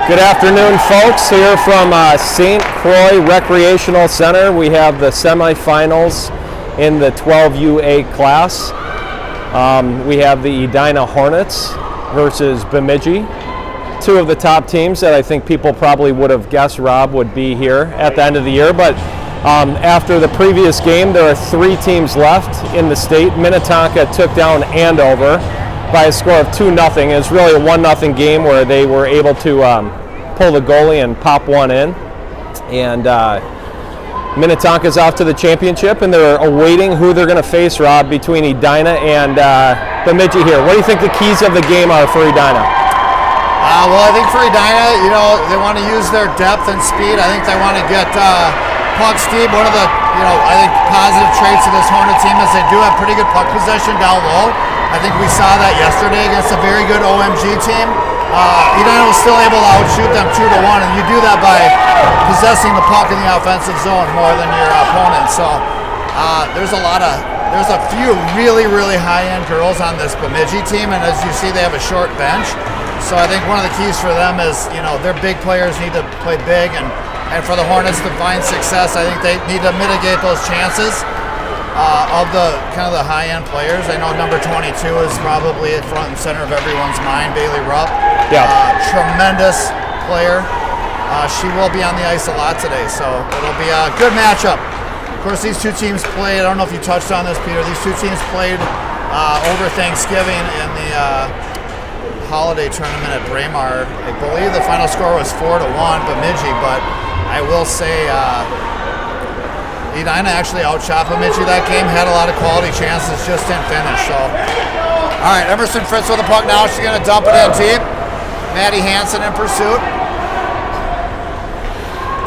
Good afternoon, folks. Here from St. Croix Recreational Center, we have the semifinals in the 12UA class. We have the Edina Hornets versus Bemidji, two of the top teams that I think people probably would have guessed, Rob, would be here at the end of the year. But after the previous game, there are three teams left in the state. Minnetonka took down Andover by a score of 2-0. It's really a 1-0 game where they were able to pull the goalie and pop one in. And Minnetonka's off to the championship, and they're awaiting who they're going to face, Rob, between Edina and Bemidji here. What do you think the keys of the game are for Edina? Well, I think for Edina, they want to use their depth and speed. I think they want to get pucks deep. One of the, I think positive traits of this Hornet team is they do have pretty good puck possession down low. I think we saw that yesterday against a very good OMG team. Edina was still able to outshoot them 2-1, and you do that by possessing the puck in the offensive zone more than your opponent. So there's a few really, really high-end girls on this Bemidji team, and as you see, they have a short bench. So I think one of the keys for them is, their big players need to play big, and for the Hornets to find success, I think they need to mitigate those chances of the kind of the high-end players. I know number 22 is probably at front and center of everyone's mind, Bailey Rupp. Yeah. Tremendous player. She will be on the ice a lot today, so it'll be a good matchup. Of course, these two teams played, I don't know if you touched on this, Peter, these two teams played over Thanksgiving in the holiday tournament at Braemar. I believe the final score was 4-1 Bemidji, but I will say Edina actually outshot Bemidji that game, had a lot of quality chances, just didn't finish. So, all right, Emerson Fritz with the puck now. She's going to dump it in deep. Maddie Hansen in pursuit.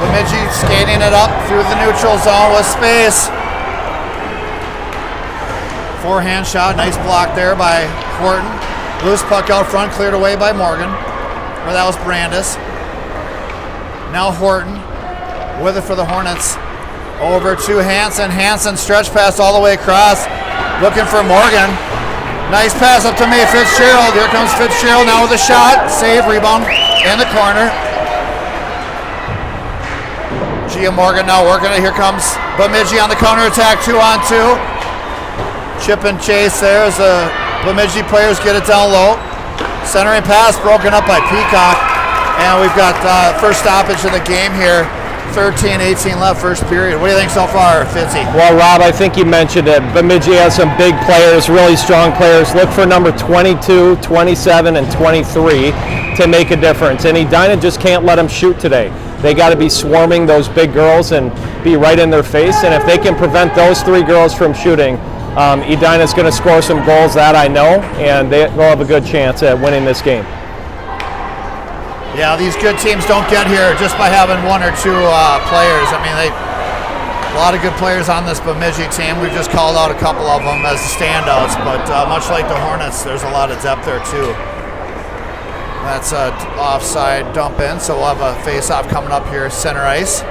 Bemidji skating it up through the neutral zone with space. Forehand shot, nice block there by Horton. Loose puck out front, cleared away by Morgan. Or that was Brandis. Now Horton with it for the Hornets. Over to Hansen. Hansen stretch pass all the way across. Looking for Morgan. Nice pass up to May Fitzgerald. Here comes Fitzgerald now with a shot. Save, rebound in the corner. Gia Morgan now working it. Here comes Bemidji on the counterattack. 2-on-2. Chip and chase there as the Bemidji players get it down low. Centering pass broken up by Peacock. And we've got first stoppage of the game here. 13-18 left, first period. What do you think so far, Fitzy? Well, Rob, I think you mentioned it. Bemidji has some big players, really strong players. Look for number 22, 27, and 23 to make a difference. And Edina just can't let them shoot today. They got to be swarming those big girls and be right in their face. And if they can prevent those three girls from shooting, Edina's going to score some goals, that I know, and they'll have a good chance at winning this game. Yeah, these good teams don't get here just by having one or two players. I mean, a lot of good players on this Bemidji team. We've just called out a couple of them as standouts, but much like the Hornets, there's a lot of depth there too. That's an offside dump in, so we'll have a face-off coming up here, center ice.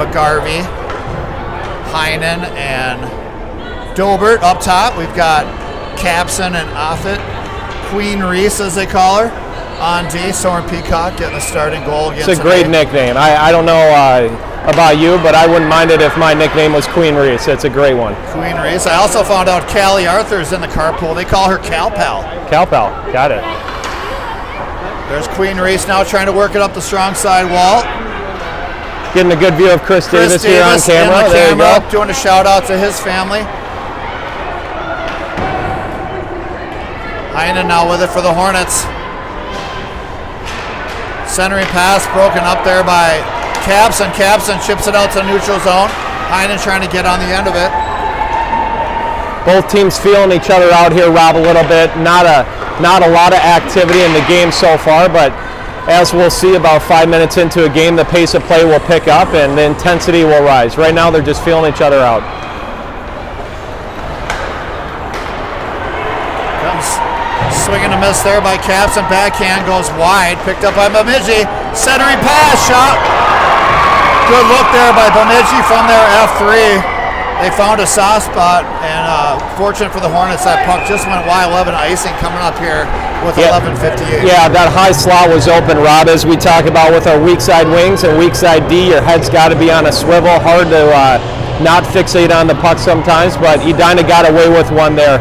McGarvey, Heinen, and Dobert up top. We've got Capson and Offit. Queen Reese, as they call her. On D, Soren Peacock getting the starting goal against. It's a great nickname. I don't know about you, but I wouldn't mind it if my nickname was Queen Reese. It's a great one. Queen Reese. I also found out Callie Arthur's in the carpool. They call her Cal Pal. Cal Pal, got it. There's Queen Reese now trying to work it up the strong side wall. Getting a good view of Chris Davis here on camera. There you go. Doing a shout out to his family. Heinen now with it for the Hornets. Centering pass broken up there by Capson. Capson chips it out to neutral zone. Heinen trying to get on the end of it. Both teams feeling each other out here, Rob, a little bit. Not a lot of activity in the game so far, but as we'll see about 5 minutes into a game, the pace of play will pick up and the intensity will rise. Right now, they're just feeling each other out. Swing and a miss there by Capson. Backhand goes wide. Picked up by Bemidji. Centering pass. Shot. Good look there by Bemidji from their F3. they found a soft spot, and fortunate for the Hornets, that puck just went Y11 icing coming up here with 11:58. Yeah, that high slot was open, Rob. As we talk about with our weak side wings and weak side D, your head's got to be on a swivel. Hard to not fixate on the puck sometimes, but Edina got away with one there.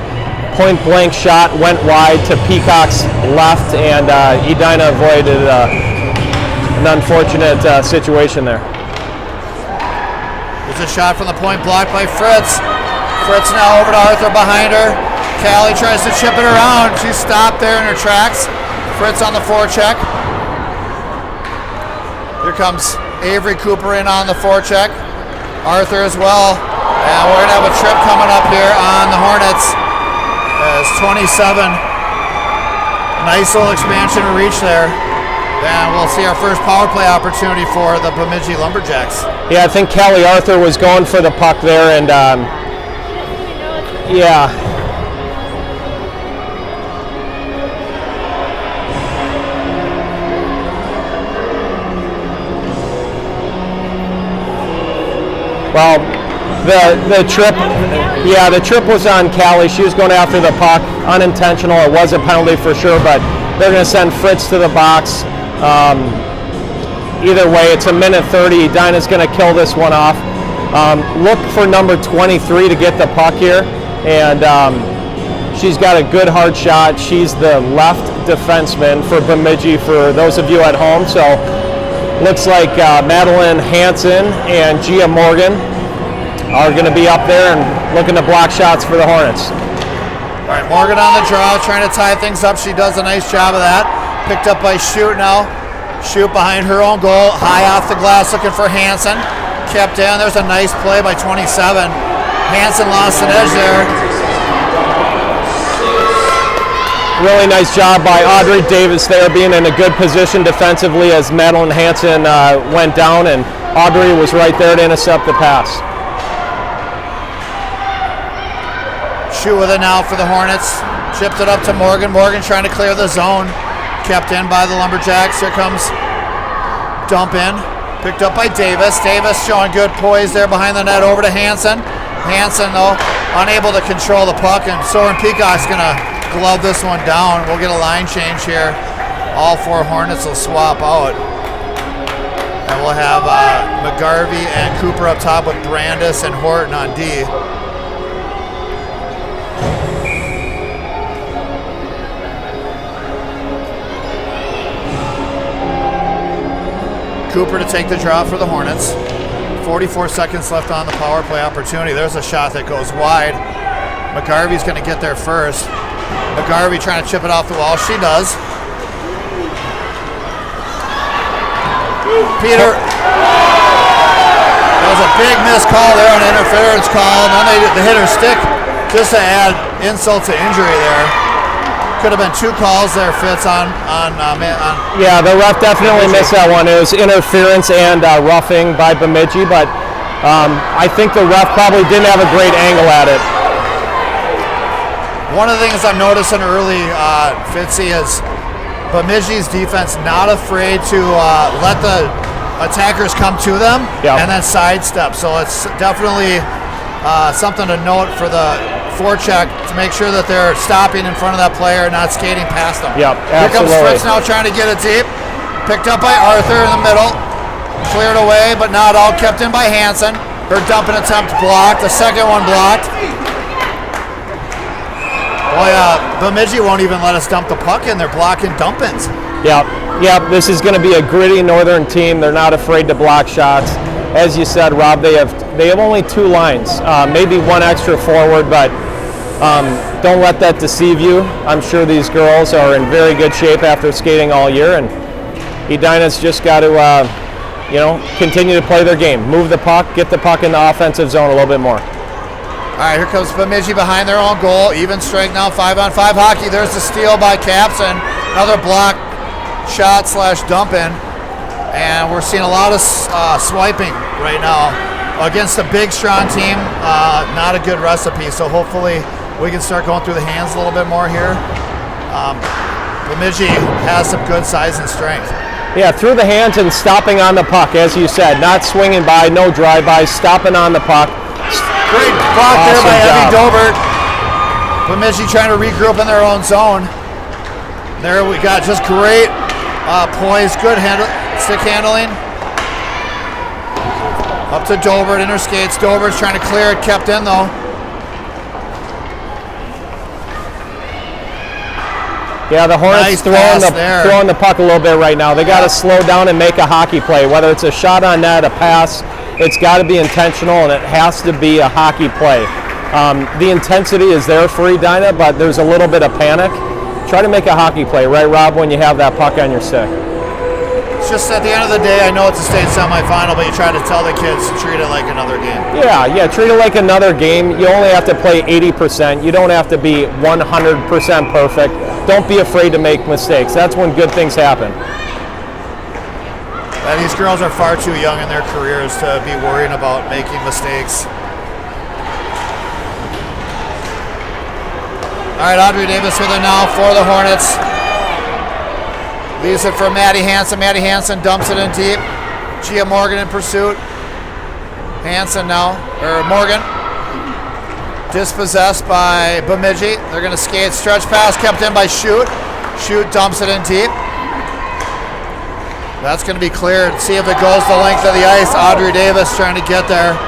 Point blank shot went wide to Peacock's left, and Edina avoided an unfortunate situation there. There's a shot from the point blocked by Fritz. Fritz now over to Arthur behind her. Callie tries to chip it around. She's stopped there in her tracks. Fritz on the forecheck. Here comes Avery Cooper in on the forecheck. Arthur as well. And we're going to have a trip coming up here on the Hornets. It's 27. Nice little expansion of reach there. And we'll see our first power play opportunity for the Bemidji Lumberjacks. Yeah, I think Callie Arthur was going for the puck there, and yeah. Well, the trip was on Callie. She was going after the puck, unintentional. It was a penalty for sure, but they're going to send Fritz to the box. Either way, it's a minute 30. Edina's going to kill this one off. Look for number 23 to get the puck here, and she's got a good hard shot. She's the left defenseman for Bemidji, for those of you at home. So looks like Madeline Hansen and Gia Morgan are going to be up there and looking to block shots for the Hornets. All right, Morgan on the draw, trying to tie things up. She does a nice job of that. Picked up by Shoot now. Shoot behind her own goal, high off the glass, looking for Hansen. Kept in. There's a nice play by 27. Hansen lost an edge there. Really nice job by Audrey Davis there, being in a good position defensively as Madeline Hansen went down, and Audrey was right there to intercept the pass. Shoot with it now for the Hornets. Chipped it up to Morgan. Morgan trying to clear the zone. Kept in by the Lumberjacks. Here comes dump in. Picked up by Davis. Davis showing good poise there behind the net over to Hansen. Hansen, though, unable to control the puck, and Soren Peacock's going to glove this one down. We'll get a line change here. All four Hornets will swap out. And we'll have McGarvey and Cooper up top with Brandis and Horton on D. Cooper to take the draw for the Hornets. 44 seconds left on the power play opportunity. There's a shot that goes wide. McGarvey's going to get there first. McGarvey trying to chip it off the wall. She does. Peter. That was a big missed call there, an interference call. And then they hit her stick just to add insult to injury there. Could have been two calls there, Fitz, on yeah, the ref definitely missed that one. It was interference and roughing by Bemidji, but I think the ref probably didn't have a great angle at it. One of the things I'm noticing early, Fitzy, is Bemidji's defense not afraid to let the attackers come to them and then sidestep. So it's definitely something to note for the forecheck to make sure that they're stopping in front of that player and not skating past them. Yep, absolutely. Here comes Fritz now trying to get it deep. Picked up by Arthur in the middle. Cleared away, but not all. Kept in by Hansen. Her dumping attempt blocked. The second one blocked. Boy, Bemidji won't even let us dump the puck in. They're blocking dump-ins. Yep. This is going to be a gritty northern team. They're not afraid to block shots. As you said, Rob, they have only two lines, maybe one extra forward, but don't let that deceive you. I'm sure these girls are in very good shape after skating all year, and Edina's just got to, continue to play their game. Move the puck, get the puck in the offensive zone a little bit more. All right, here comes Bemidji behind their own goal. Even strength now, 5-on-5 hockey. There's the steal by Caps and another block shot / dump in. And we're seeing a lot of swiping right now against a big, strong team. Not a good recipe, so hopefully we can start going through the hands a little bit more here. Bemidji has some good size and strength. Yeah, through the hands and stopping on the puck, as you said. Not swinging by, no drive-by, stopping on the puck. Great Blocked there by Awesome Evie job. Dobert. Bemidji trying to regroup in their own zone. There we got just great poise, good stick handling. Up to Dobert, inner skates. Dobert's trying to clear it, kept in though. Yeah, the Hornets Nice throwing pass throwing the puck a little bit right now. They got to slow down and make a hockey play. Whether it's a shot on net, a pass, it's got to be intentional and it has to be a hockey play. The intensity is there for Edina, but there's a little bit of panic. Try to make a hockey play, right, Rob, when you have that puck on your stick. It's just at the end of the day, I know it's a state semifinal, but you try to tell the kids to treat it like another game. Yeah, treat it like another game. You only have to play 80%. You don't have to be 100% perfect. Don't be afraid to make mistakes. That's when good things happen. And these girls are far too young in their careers to be worrying about making mistakes. All right, Audrey Davis with it now for the Hornets. Leaves it for Maddie Hansen. Maddie Hansen dumps it in deep. Gia Morgan in pursuit. Hansen now, or Morgan. Dispossessed by Bemidji. They're going to skate. Stretch pass kept in by Shoot. Shoot dumps it in deep. That's going to be cleared. See if it goes the length of the ice. Audrey Davis trying to get there.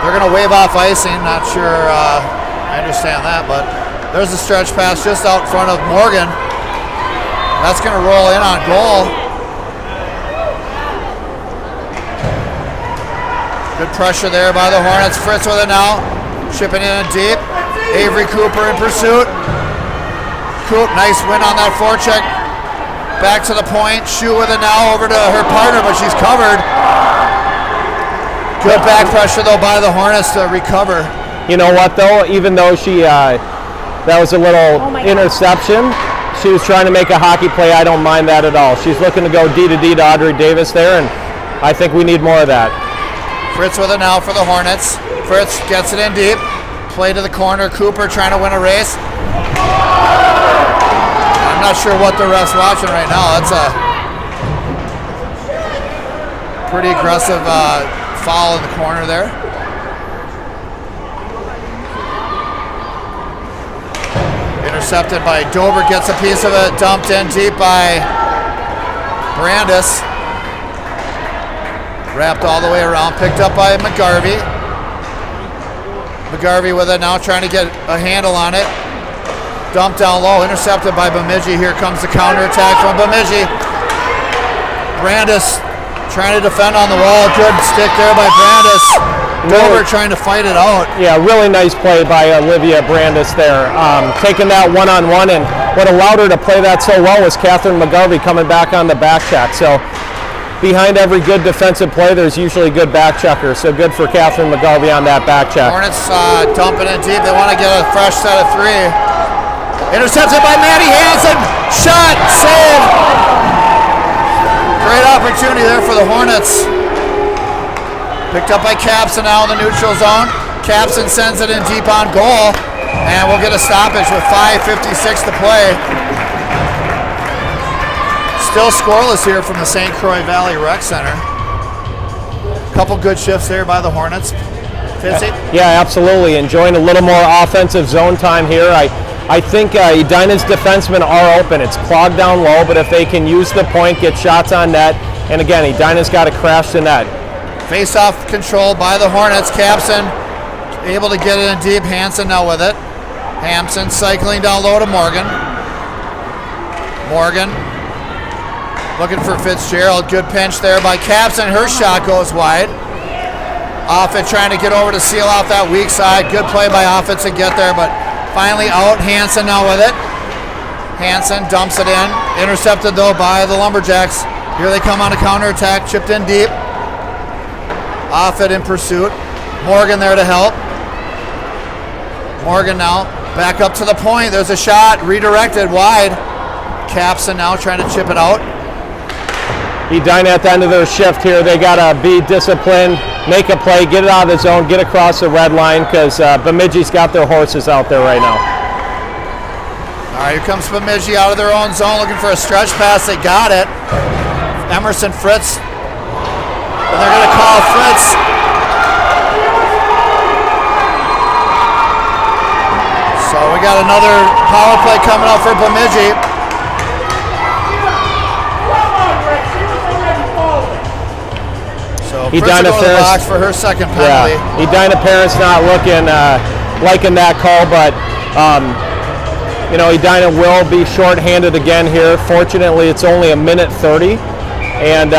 They're going to wave off icing. Not sure I understand that, but there's a stretch pass just out front of Morgan. That's going to roll in on goal. Good pressure there by the Hornets. Fritz with it now. Shipping in deep. Avery Cooper in pursuit. Coop, nice win on that forecheck. Back to the point. Shoe with it now over to her partner, but she's covered. Good back pressure though by the Hornets to recover. You know what though? Even though that was a little interception, she was trying to make a hockey play. I don't mind that at all. She's looking to go D to D to Audrey Davis there, and I think we need more of that. Fritz with it now for the Hornets. Fritz gets it in deep. Play to the corner. Cooper trying to win a race. I'm not sure what the ref's watching right now. That's a pretty aggressive foul in the corner there. Intercepted by Dober, gets a piece of it, dumped in deep by Brandis. Wrapped all the way around, picked up by McGarvey. McGarvey with it now, trying to get a handle on it. Dumped down low, intercepted by Bemidji. Here comes the counterattack from Bemidji. Brandis trying to defend on the wall. Good stick there by Brandis. Dober trying to fight it out. Yeah, really nice play by Olivia Brandis there. Taking that one-on-one, and what allowed her to play that so well was Catherine McGarvey coming back on the back check. So behind every good defensive play, there's usually good back checkers. So good for Catherine McGarvey on that back check. Hornets dumping it deep. They want to get a fresh set of three. Intercepted by Maddie Hansen. Shot, save. Great opportunity there for the Hornets. Picked up by Capson now in the neutral zone. Capson sends it in deep on goal. And we'll get a stoppage with 5:56 to play. Still scoreless here from the St. Croix Valley Rec Center. Couple good shifts there by the Hornets. Fitzy? Yeah, absolutely. Enjoying a little more offensive zone time here. I think Edina's defensemen are open. It's clogged down low, but if they can use the point, get shots on net, and again, Edina's got to crash the net. Face-off control by the Hornets. Capson able to get it in deep. Hansen now with it. Hampson cycling down low to Morgan. Morgan looking for Fitzgerald. Good pinch there by Capson. Her shot goes wide. Offit trying to get over to seal off that weak side. Good play by Offit to get there, but finally out. Hansen now with it. Hansen dumps it in. Intercepted though by the Lumberjacks. Here they come on a counterattack. Chipped in deep. Offit in pursuit. Morgan there to help. Morgan now back up to the point. There's a shot redirected wide. Capson now trying to chip it out. Edina at the end of their shift here, they got to be disciplined, make a play, get it out of the zone, get across the red line, because Bemidji's got their horses out there right now. All right, here comes Bemidji out of their own zone looking for a stretch pass. They got it. Emerson Fritz. And they're going to call Fritz. We got another power play coming up for Bemidji. So Fritz will go to the box for her second penalty. Yeah, Edina parents not liking that call, but you know, Edina will be shorthanded again here. Fortunately, it's only a minute 30. And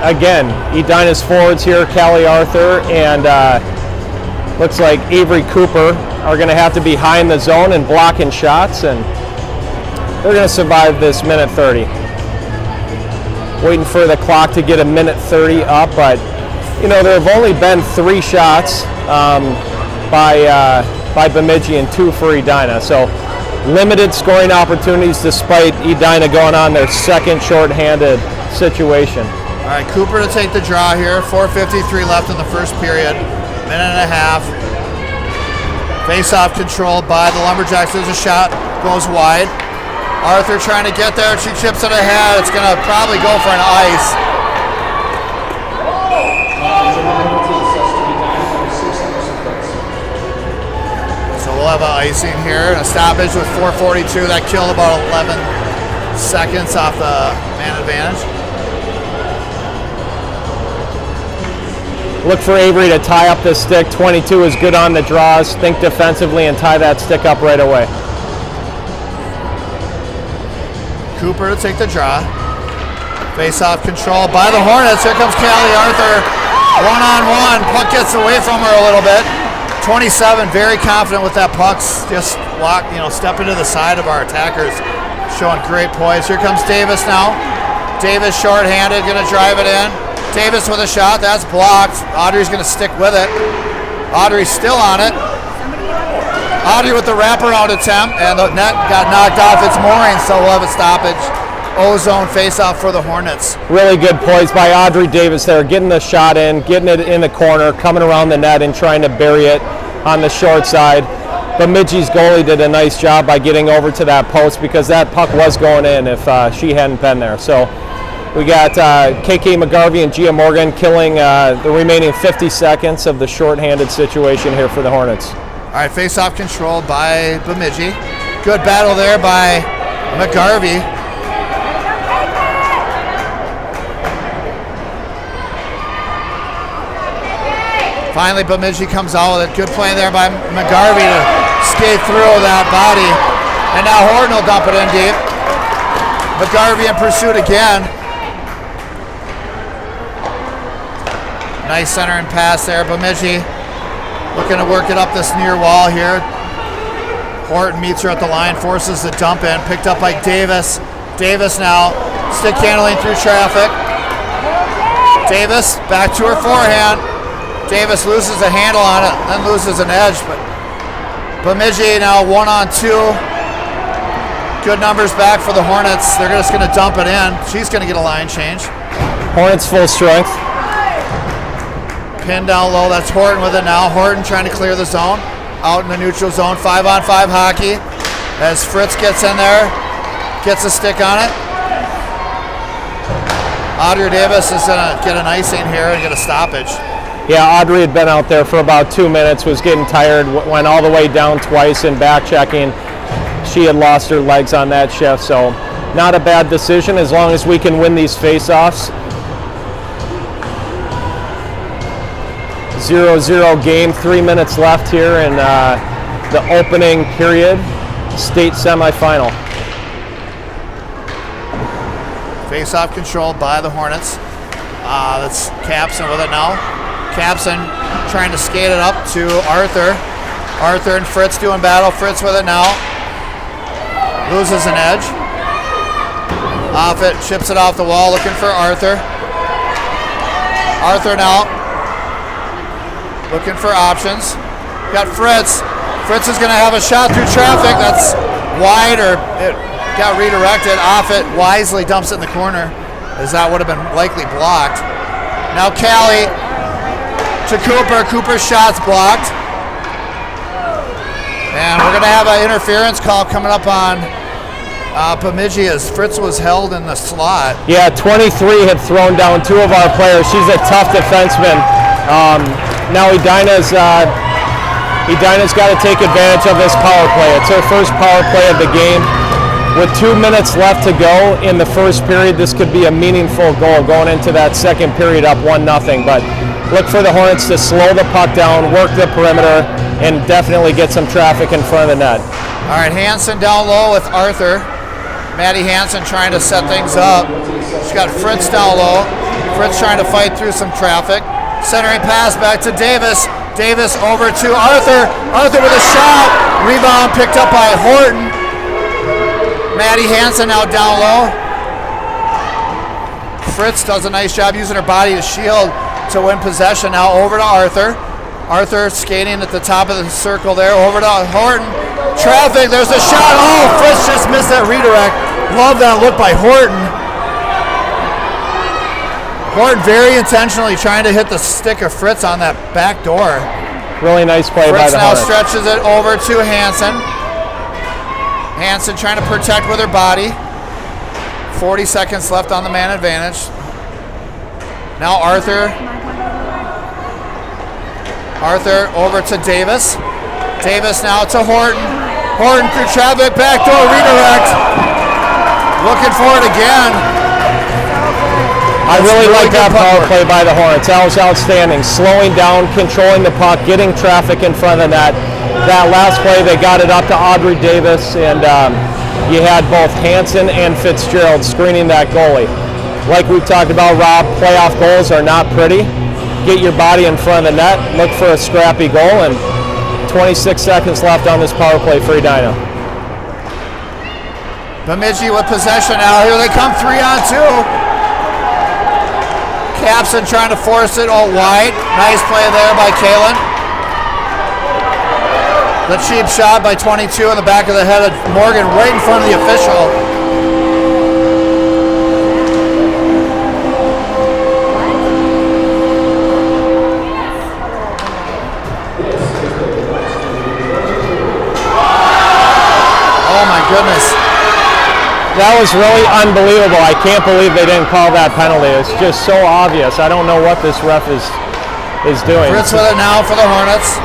again, Edina's forwards here, Callie Arthur and looks like Avery Cooper are going to have to be high in the zone and blocking shots, and they're going to survive this minute 30. Waiting for the clock to get a minute 30 up, but you know, there have only been 3 shots by Bemidji and 2 for Edina. So limited scoring opportunities despite Edina going on their second shorthanded situation. All right, Cooper to take the draw here. 4:53 left in the first period. Minute and a half. Face-off controlled by the Lumberjacks. There's a shot, goes wide. Arthur trying to get there. She chips it ahead. It's going to probably go for an ice. So we'll have an icing here and a stoppage with 4:42. That killed about 11 seconds off the man advantage. Look for Avery to tie up this stick. 22 is good on the draws. Think defensively and tie that stick up right away. Cooper to take the draw. Face-off control by the Hornets. Here comes Callie Arthur. One-on-one. Puck gets away from her a little bit. 27, very confident with that puck. Just step into the side of our attackers. Showing great poise. Here comes Davis now. Davis shorthanded, gonna drive it in. Davis with a shot, that's blocked. Audrey's gonna stick with it. Audrey's still on it. Audrey with the wraparound attempt, and the net got knocked off its mooring, so we'll have a stoppage. O-zone face-off for the Hornets. Really good poise by Audrey Davis there, getting the shot in, getting it in the corner, coming around the net and trying to bury it on the short side. Bemidji's goalie did a nice job by getting over to that post because that puck was going in if she hadn't been there. So we got KK McGarvey and Gia Morgan killing the remaining 50 seconds of the shorthanded situation here for the Hornets. All right, face-off control by Bemidji. Good battle there by McGarvey. Finally, Bemidji comes out with it. Good play there by McGarvey to skate through that body. And now Horton will dump it in deep. McGarvey in pursuit again. Nice centering pass there. Bemidji looking to work it up this near wall here. Horton meets her at the line, forces the dump in. Picked up by Davis. Davis now stick handling through traffic. Davis back to her forehand. Davis loses a handle on it, then loses an edge, but Bemidji now 1-on-2. Good numbers back for the Hornets. They're just gonna dump it in. She's gonna get a line change. Hornets full strength. Pin down low, that's Horton with it now. Horton trying to clear the zone. Out in the neutral zone, 5-on-5 hockey. As Fritz gets in there, gets a stick on it. Audrey Davis is gonna get an icing here and get a stoppage. Yeah, Audrey had been out there for about 2 minutes, was getting tired, went all the way down twice in back checking. She had lost her legs on that shift, so not a bad decision as long as we can win these face-offs. 0-0 game, 3 minutes left here in the opening period, state semifinal. Face-off controlled by the Hornets. That's Capson with it now. Capson trying to skate it up to Arthur. Arthur and Fritz doing battle. Fritz with it now. Loses an edge. Off it, chips it off the wall, looking for Arthur. Arthur now looking for options. Got Fritz. Fritz is going to have a shot through traffic. That's wide, or it got redirected. Off it, wisely dumps it in the corner, as that would have been likely blocked. Now Callie to Cooper. Cooper's shot's blocked. And we're going to have an interference call coming up on Bemidji as Fritz was held in the slot. Yeah, 23 had thrown down 2 of our players. She's a tough defenseman. Now Edina's Edina's got to take advantage of this power play. It's their first power play of the game. With 2 minutes left to go in the first period, this could be a meaningful goal going into that second period up 1-0. But look for the Hornets to slow the puck down, work the perimeter, and definitely get some traffic in front of the net. All right, Hansen down low with Arthur. Maddie Hansen trying to set things up. She's got Fritz down low. Fritz trying to fight through some traffic. Centering pass back to Davis. Davis over to Arthur. Arthur with a shot. Rebound picked up by Horton. Maddie Hansen now down low. Fritz does a nice job using her body to shield to win possession. Now over to Arthur. Arthur skating at the top of the circle there. Over to Horton. Traffic, there's a shot. Oh, Fritz just missed that redirect. Love that look by Horton. Horton very intentionally trying to hit the stick of Fritz on that back door. Really nice play by the Hornets. Fritz now stretches it over to Hansen. Hansen trying to protect with her body. 40 seconds left on the man advantage. Now Arthur. Arthur over to Davis. Davis now to Horton. Horton through traffic, backdoor redirect. Looking for it again. I really like that power play by the Hornets. That was outstanding. Slowing down, controlling the puck, getting traffic in front of the net. That last play, they got it up to Audrey Davis, and you had both Hansen and Fitzgerald screening that goalie. Like we've talked about, Rob, playoff goals are not pretty. Get your body in front of the net, look for a scrappy goal, and 26 seconds left on this power play for Edina. Bemidji with possession now. Here they come, 3-on-2. Capson trying to force it all wide. Nice play there by Kalen. The cheap shot by 22 in the back of the head of Morgan, right in front of the official. Oh my goodness. That was really unbelievable. I can't believe they didn't call that penalty. It's just so obvious. I don't know what this ref is doing. Fritz with it now for the Hornets.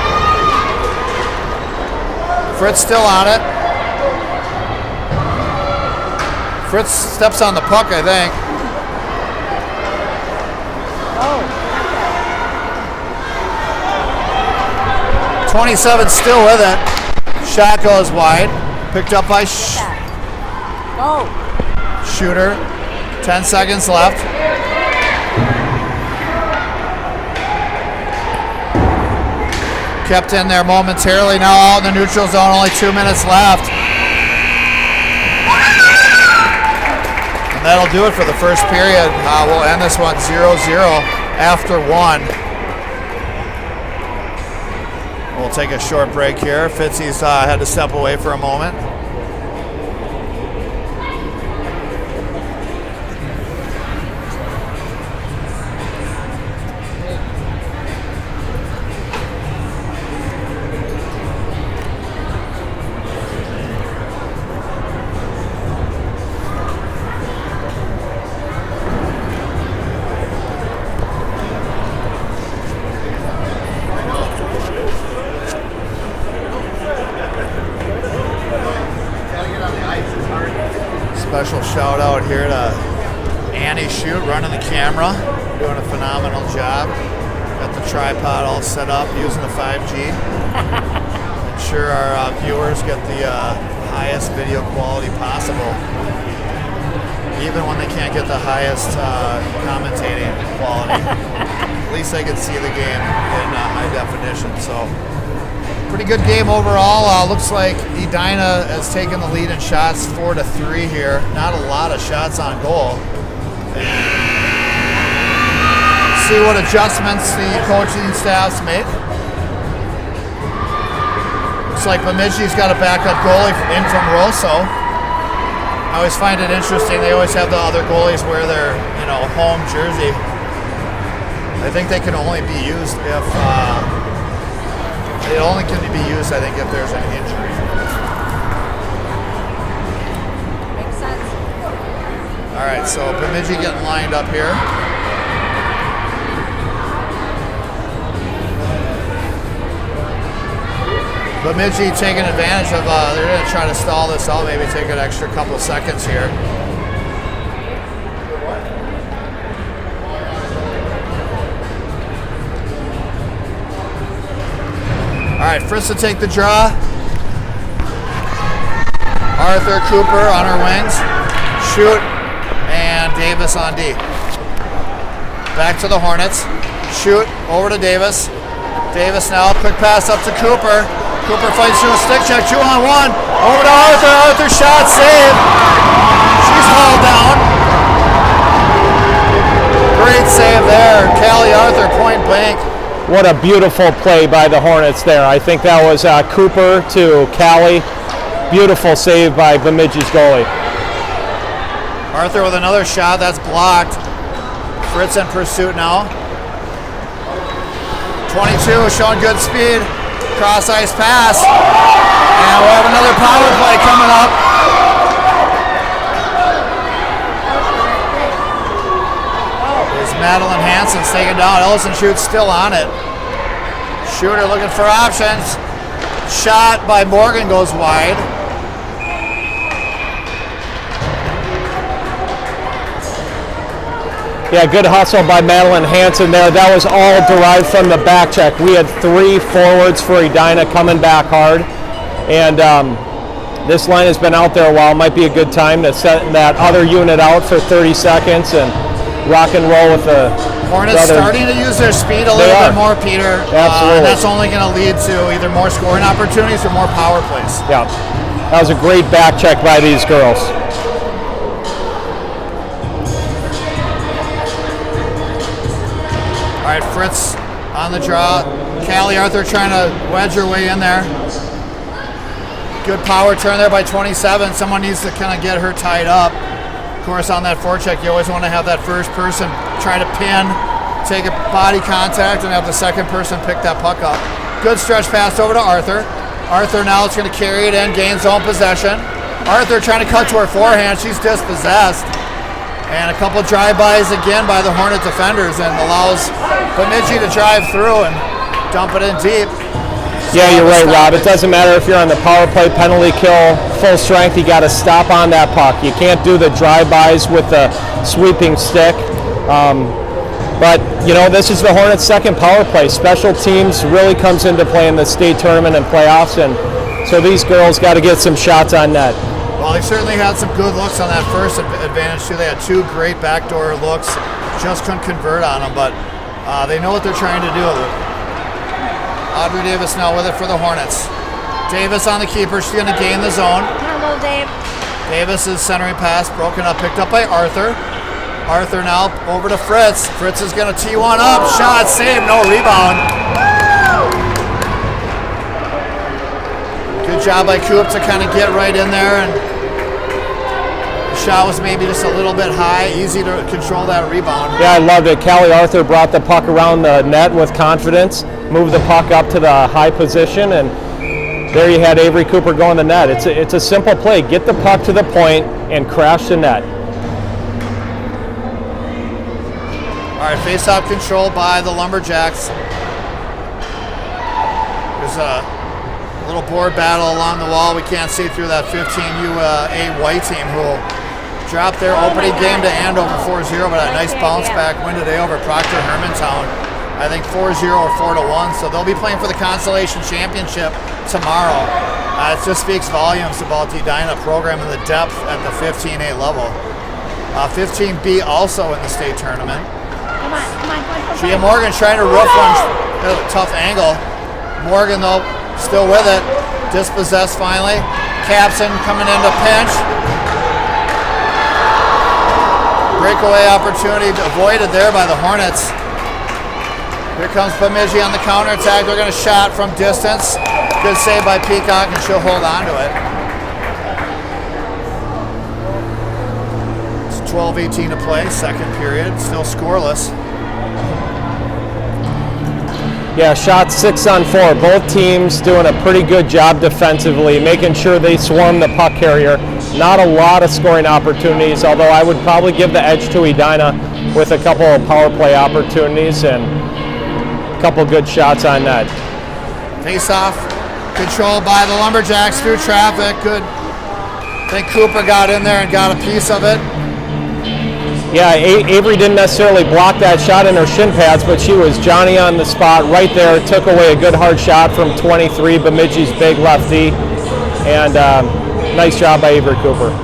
Fritz still on it. Fritz steps on the puck, I think. Oh. 27 still with it. Shot goes wide. Picked up by Go. Shooter. 10 seconds left. Kept in there momentarily. Now out in the neutral zone. Only 2 minutes left. And that'll do it for the first period. We'll end this one 0-0 after 1. We'll take a short break here. Fitzy's had to step away for a moment. Special shout out here to Annie Shoot running the camera, doing a phenomenal job. Got the tripod all set up using the 5G. Ensure our viewers get the highest video quality possible, even when they can't get the highest commentating quality. At least they can see the game in high definition. So pretty good game overall. Looks like Edina has taken the lead in shots 4-3 here. Not a lot of shots on goal. See what adjustments the coaching staffs make. Looks like Bemidji's got a backup goalie in from Rosso. I always find it interesting. They always have the other goalies wear their, home jersey. I think they can only be used if it only can be used, I think, if there's an injury. Makes sense. All right, so Bemidji getting lined up here. Bemidji taking advantage of, they're going to try to stall this out, maybe take an extra couple seconds here. All right, Fritz to take the draw. Arthur, Cooper on her wings. Shoot, and Davis on D. Back to the Hornets. Shoot, over to Davis. Davis now, quick pass up to Cooper. Cooper fights through a stick check, 2-on-1. Over to Arthur, Arthur shot, save. She's hauled down. Great save there. Callie Arthur, point blank. What a beautiful play by the Hornets there. I think that was Cooper to Callie. Beautiful save by Bemidji's goalie. Arthur with another shot, that's blocked. Fritz in pursuit now. 22 showing good speed. Cross ice pass. And we'll have another power play coming up. Madeline Hansen's taken down. Ellison shoots still on it. Shooter looking for options. Shot by Morgan goes wide. Yeah, good hustle by Madeline Hansen there. That was all derived from the back check. We had 3 forwards for Edina coming back hard. And this line has been out there a while. Might be a good time to set that other unit out for 30 seconds and rock and roll with the Hornets starting to use their speed a little bit more, Peter. Absolutely. And that's only going to lead to either more scoring opportunities or more power plays. Yeah, that was a great back check by these girls. All right, Fritz on the draw. Callie Arthur trying to wedge her way in there. Good power turn there by 27. Someone needs to kind of get her tied up. Of course, on that forecheck, you always want to have that first person try to pin, take a body contact, and have the second person pick that puck up. Good stretch pass over to Arthur. Arthur now is going to carry it in, gain zone possession. Arthur trying to cut to her forehand. She's dispossessed. And a couple drive-bys again by the Hornet defenders and allows Bemidji to drive through and dump it in deep. Yeah, you're right, Rob. It doesn't matter if you're on the power play, penalty kill, full strength. You got to stop on that puck. You can't do the drive-bys with the sweeping stick. But, you know, this is the Hornets' second power play. Special teams really comes into play in the state tournament and playoffs, and so these girls got to get some shots on net. Well, they certainly had some good looks on that first advantage, too. They had 2 great backdoor looks. Just couldn't convert on them, but they know what they're trying to do. Audrey Davis now with it for the Hornets. Davis on the keeper. She's going to gain the zone. Hello, Dave. Davis is centering pass, broken up, picked up by Arthur. Arthur now over to Fritz. Fritz is going to tee one up. Shot, save, no rebound. Good job by Coop to kind of get right in there. And the shot was maybe just a little bit high. Easy to control that rebound. Yeah, I loved it. Callie Arthur brought the puck around the net with confidence, moved the puck up to the high position, and there you had Avery Cooper going the net. It's a simple play. Get the puck to the point and crash the net. All right, face-off control by the Lumberjacks. There's a little board battle along the wall. We can't see through that 15U8 white team who dropped their opening game to Andover 4-0, but a nice bounce back win today over Proctor Hermantown. I think 4-0 or 4-1, so they'll be playing for the Consolation Championship tomorrow. It just speaks volumes about the Edina program and the depth at the 15A level. 15B also in the state tournament. Come on. Gia Morgan trying to roof one, tough angle. Morgan though, still with it. Dispossessed finally. Capson coming into pinch. Breakaway opportunity avoided there by the Hornets. Here comes Bemidji on the counterattack. They're going to shot from distance. Good save by Peacock, and she'll hold on to it. It's 12-18 to play, second period. Still scoreless. Yeah, shot 6 on 4. Both teams doing a pretty good job defensively, making sure they swarm the puck carrier. Not a lot of scoring opportunities, although I would probably give the edge to Edina with a couple of power play opportunities and a couple good shots on net. Face off controlled by the Lumberjacks through traffic. Good. I think Cooper got in there and got a piece of it. Yeah, Avery didn't necessarily block that shot in her shin pads, but she was Johnny on the spot right there. Took away a good hard shot from 23, Bemidji's big lefty. And nice job by Avery Cooper.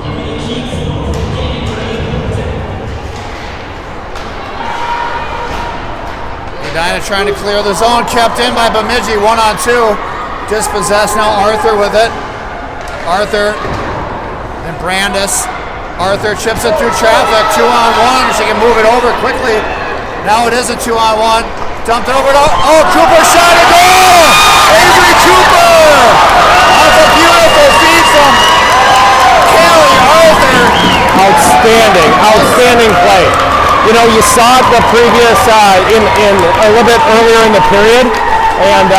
Edina trying to clear the zone, kept in by Bemidji, 1-on-2. Dispossessed now, Arthur with it. Arthur and Brandis. Arthur chips it through traffic, 2-on-1. She can move it over quickly. Now it is a 2-on-1. Dumped it over to, Cooper shot a goal! Avery Cooper! Off a beautiful feed from Callie Arthur. Outstanding play. You know, you saw it the previous, in a little bit earlier in the period, and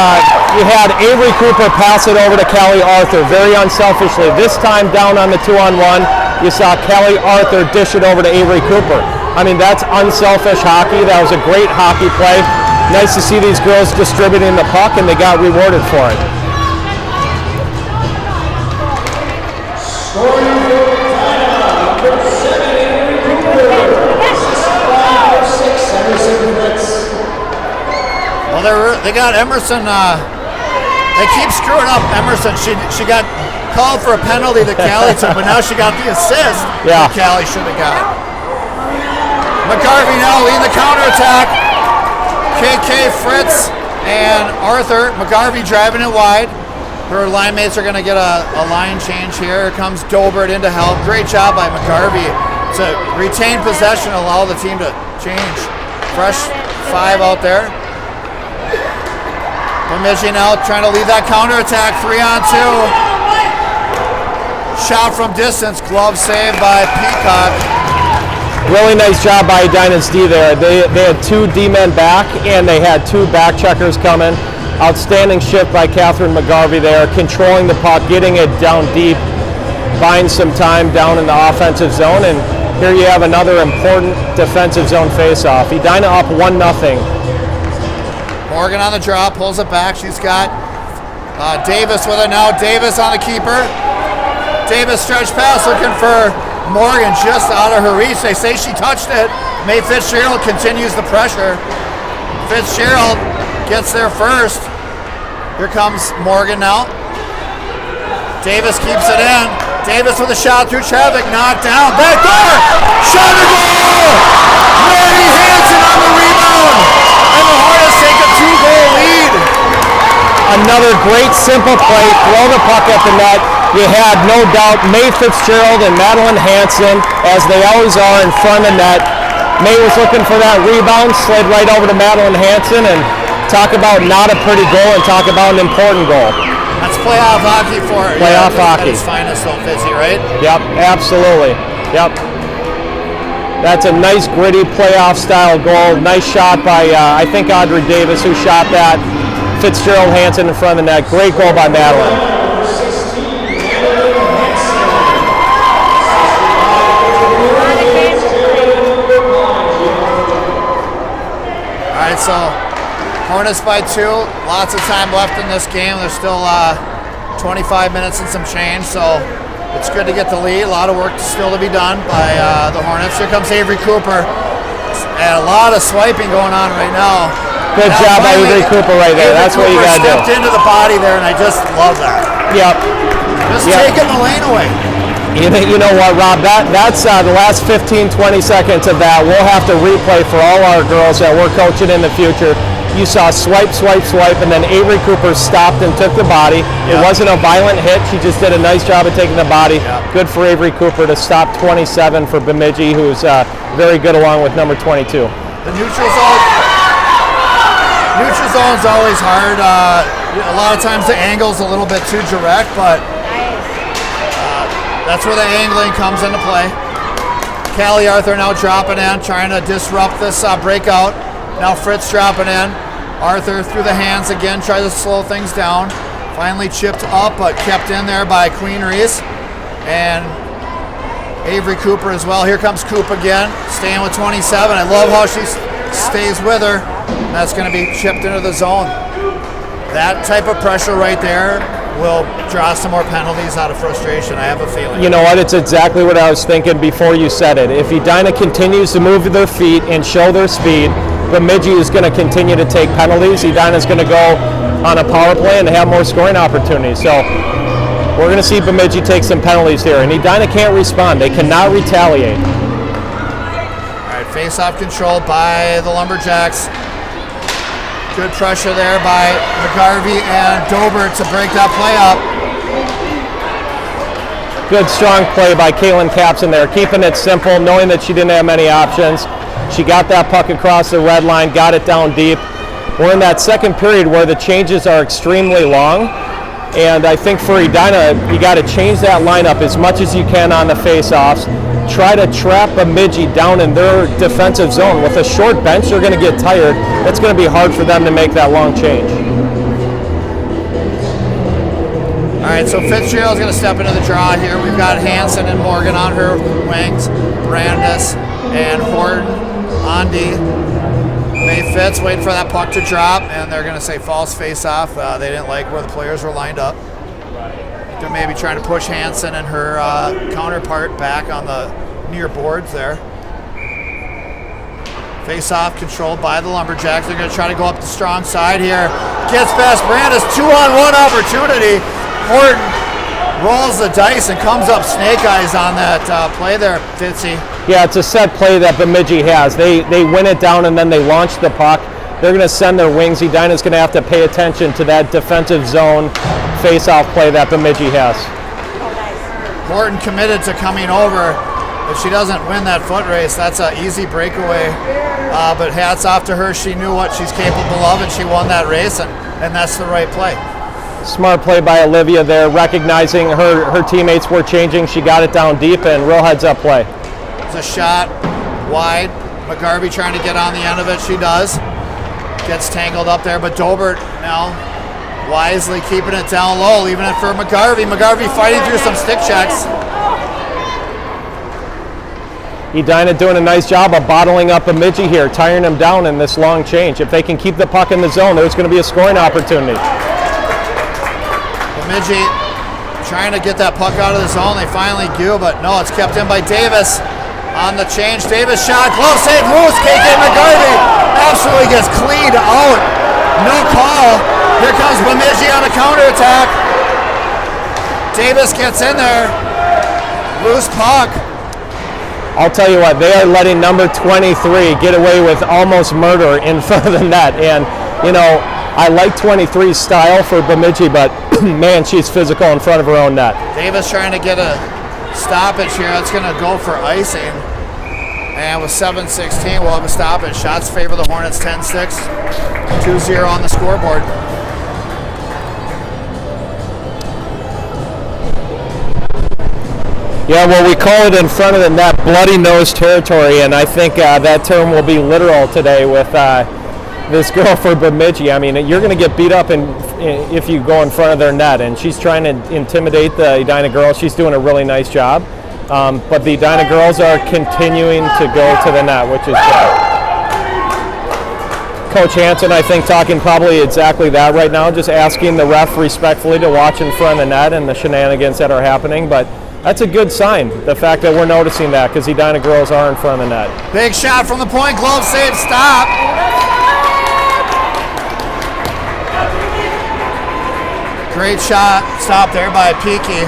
you had Avery Cooper pass it over to Callie Arthur very unselfishly. This time down on the 2-on-1, you saw Callie Arthur dish it over to Avery Cooper. I mean, that's unselfish hockey. That was a great hockey play. Nice to see these girls distributing the puck, and they got rewarded for it. Well, they got Emerson. They keep screwing up Emerson. She got called for a penalty to Callie, but now she got the assist that Callie should have got. McGarvey now leading the counterattack. KK, Fritz, and Arthur. McGarvey driving it wide. Her line mates are going to get a line change here. Here comes Dobert in to help. Great job by McGarvey to retain possession, allow the team to change. Fresh 5 out there. Bemidji now trying to lead that counterattack, 3-on-2. Shot from distance, glove saved by Peacock. Really nice job by Edina's D there. They had 2 D-men back, and they had 2 back checkers coming. Outstanding shift by Catherine McGarvey there, controlling the puck, getting it down deep, buying some time down in the offensive zone, and here you have another important defensive zone face-off. Edina up 1-0. Morgan on the draw, pulls it back. She's got Davis with it now. Davis on the keeper. Davis stretch pass looking for Morgan just out of her reach. They say she touched it. May Fitzgerald continues the pressure. Fitzgerald gets there first. Here comes Morgan now. Davis keeps it in. Davis with a shot through traffic, knocked down. Back door! Shot a goal! Maddie Hansen on the rebound! And the Hornets take a 2-goal lead. Another great simple play, throw the puck at the net. You had no doubt May Fitzgerald and Madeline Hansen, as they always are, in front of the net. May was looking for that rebound, slid right over to Madeline Hansen, and talk about not a pretty goal and talk about an important goal. That's playoff hockey for playoff hockey. At its finest, though, Fitzy, right? Yep, absolutely. Yep. That's a nice gritty playoff style goal. Nice shot by I think Audrey Davis, who shot that. Fitzgerald Hansen in front of the net. Great goal by Madeline. All right, so Hornets by 2. Lots of time left in this game. There's still 25 minutes and some change, so it's good to get the lead. A lot of work still to be done by the Hornets. Here comes Avery Cooper. And a lot of swiping going on right now. Good job by Avery Cooper right there. That's what you got to do. Stepped into the body there, and I just love that. Yep. Just taking the lane away. You know what, Rob? That's the last 15, 20 seconds of that. We'll have to replay for all our girls that we're coaching in the future. You saw swipe, swipe, swipe, and then Avery Cooper stopped and took the body. It wasn't a violent hit. She just did a nice job of taking the body. Good for Avery Cooper to stop 27 for Bemidji, who's very good along with number 22. The neutral zone's always hard. A lot of times the angle's a little bit too direct, but that's where the angling comes into play. Callie Arthur now dropping in, trying to disrupt this breakout. Now Fritz dropping in. Arthur through the hands again, try to slow things down. Finally chipped up, but kept in there by Queen Reese. And Avery Cooper as well. Here comes Coop again, staying with 27. I love how she stays with her. That's going to be chipped into the zone. That type of pressure right there will draw some more penalties out of frustration. I have a feeling. You know what? It's exactly what I was thinking before you said it. If Edina continues to move their feet and show their speed, Bemidji is going to continue to take penalties. Edina is going to go on a power play and have more scoring opportunities. So we're going to see Bemidji take some penalties here. And Edina can't respond. They cannot retaliate. All right, face-off control by the Lumberjacks. Good pressure there by McGarvey and Dobert to break that play up. Good strong play by Kaylin Capson there, keeping it simple, knowing that she didn't have many options. She got that puck across the red line, got it down deep. We're in that second period where the changes are extremely long, and I think for Edina, you got to change that lineup as much as you can on the face-offs. Try to trap Bemidji down in their defensive zone. With a short bench, they're going to get tired. It's going to be hard for them to make that long change. All right, so Fitzgerald's going to step into the draw here. We've got Hansen and Morgan on her wings, Brandis and Horton on D. May Fitz waiting for that puck to drop, and they're going to say false face-off. They didn't like where the players were lined up. They're maybe trying to push Hansen and her counterpart back on the near boards there. Face-off controlled by the Lumberjacks. They're going to try to go up the strong side here. Gets past Brandis, 2-on-1 opportunity. Horton rolls the dice and comes up snake eyes on that play there, Fitzy. Yeah, it's a set play that Bemidji has. They win it down and then they launch the puck. They're going to send their wings. Edina's going to have to pay attention to that defensive zone face-off play that Bemidji has. Horton committed to coming over. If she doesn't win that foot race, that's an easy breakaway. But hats off to her. She knew what she's capable of, and she won that race, and that's the right play. Smart play by Olivia there, recognizing her teammates were changing. She got it down deep, and real heads-up play. It's a shot wide. McGarvey trying to get on the end of it. She does. Gets tangled up there, but Dobert now wisely keeping it down low, leaving it for McGarvey. McGarvey fighting through some stick checks. Edina doing a nice job of bottling up Bemidji here, tiring them down in this long change. If they can keep the puck in the zone, there's going to be a scoring opportunity. Bemidji trying to get that puck out of the zone. They finally do, but no, it's kept in by Davis. On the change, Davis shot, close save, loose, KK McGarvey absolutely gets cleaned out. No call. Here comes Bemidji on a counterattack. Davis gets in there. Loose puck. I'll tell you what, they are letting number 23 get away with almost murder in front of the net. And, you know, I like 23's style for Bemidji, but, man, she's physical in front of her own net. Davis trying to get a stoppage here. That's going to go for icing. And with 7:16, we'll have a stoppage. Shots favor the Hornets 10-6. 2-0 on the scoreboard. Yeah, well, we call it in front of the net bloody nose territory, and I think that term will be literal today with this girl for Bemidji. I mean, you're going to get beat up if you go in front of their net, and she's trying to intimidate the Edina girls. She's doing a really nice job, but the Edina girls are continuing to go to the net, which is good. Coach Hansen, I think, talking probably exactly that right now, just asking the ref respectfully to watch in front of the net and the shenanigans that are happening, but that's a good sign, the fact that we're noticing that, because Edina girls are in front of the net. Big shot from the point, glove save, stop. Great shot, stop there by Peaky.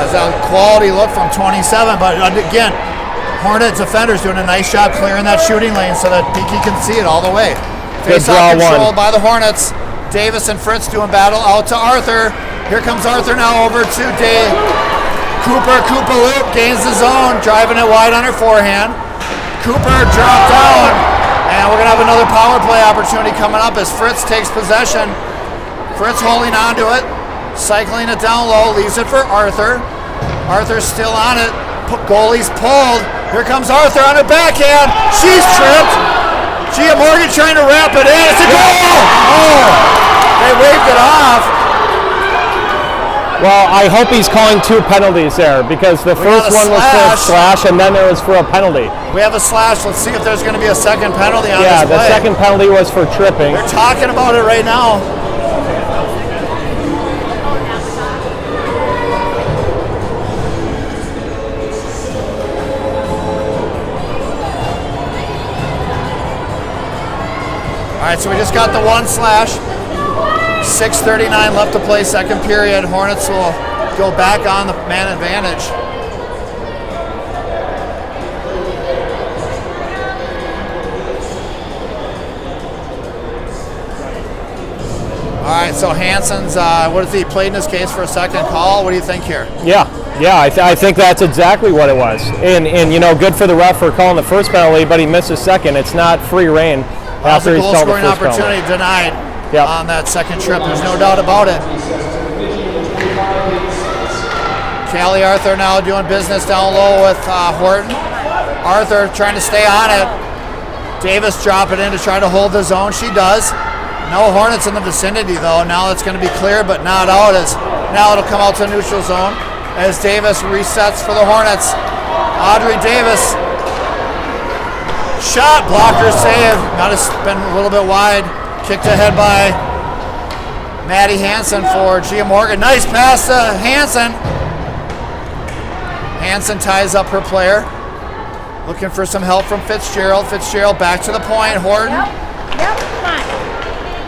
It's a quality look from 27, but again, Hornet defenders doing a nice job clearing that shooting lane so that Peaky can see it all the way. Face-off control by the Hornets. Davis and Fritz doing battle out to Arthur. Here comes Arthur now over to Dave. Cooper loop, gains the zone, driving it wide on her forehand. Cooper dropped down, and we're going to have another power play opportunity coming up as Fritz takes possession. Fritz holding on to it, cycling it down low, leaves it for Arthur. Arthur's still on it, goalie's pulled. Here comes Arthur on her backhand, she's tripped. Gia Morgan trying to wrap it in, it's a goal! Oh, they waved it off. Well, I hope he's calling two penalties there, because the first one was for a slash and then there was for a penalty. We have a slash. Let's see if there's going to be a second penalty on this play. Yeah, the second penalty was for tripping. They're talking about it right now. right, so we just got the 1 slash. 6:39 left to play, second period. Hornets will go back on the man advantage. All right, so Hansen's, what is he, played in his case for a second call? What do you think here? Yeah, I think that's exactly what it was. And good for the ref for calling the first penalty, but he missed his second. It's not free reign after he's called the first penalty. Goal-scoring opportunity denied on that second trip. There's no doubt about it. Callie Arthur now doing business down low with Horton. Arthur trying to stay on it. Davis dropping in to try to hold the zone. She does. No Hornets in the vicinity though. Now it's going to be clear, but not out. As now it'll come out to the neutral zone as Davis resets for the Hornets. Audrey Davis. Shot, blocker save. Might have been a little bit wide. Kicked ahead by Maddie Hansen for Gia Morgan. Nice pass to Hansen. Hansen ties up her player. Looking for some help from Fitzgerald. Fitzgerald back to the point. Horton. Yep, come on.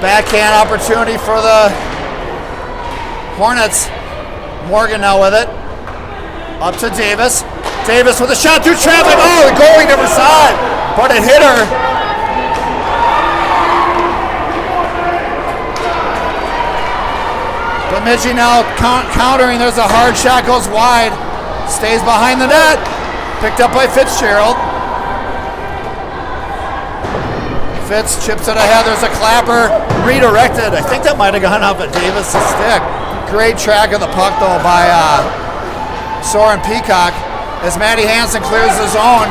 Backhand opportunity for the Hornets. Morgan now with it. Up to Davis. Davis with a shot through traffic. Oh, the goalie never saw it, but it hit her. Bemidji now countering. There's a hard shot, goes wide. Stays behind the net. Picked up by Fitzgerald. Fitz chips it ahead. There's a clapper. Redirected. I think that might have gone off of Davis' stick. Great track of the puck, though, by Soren Peacock. As Maddie Hansen clears the zone.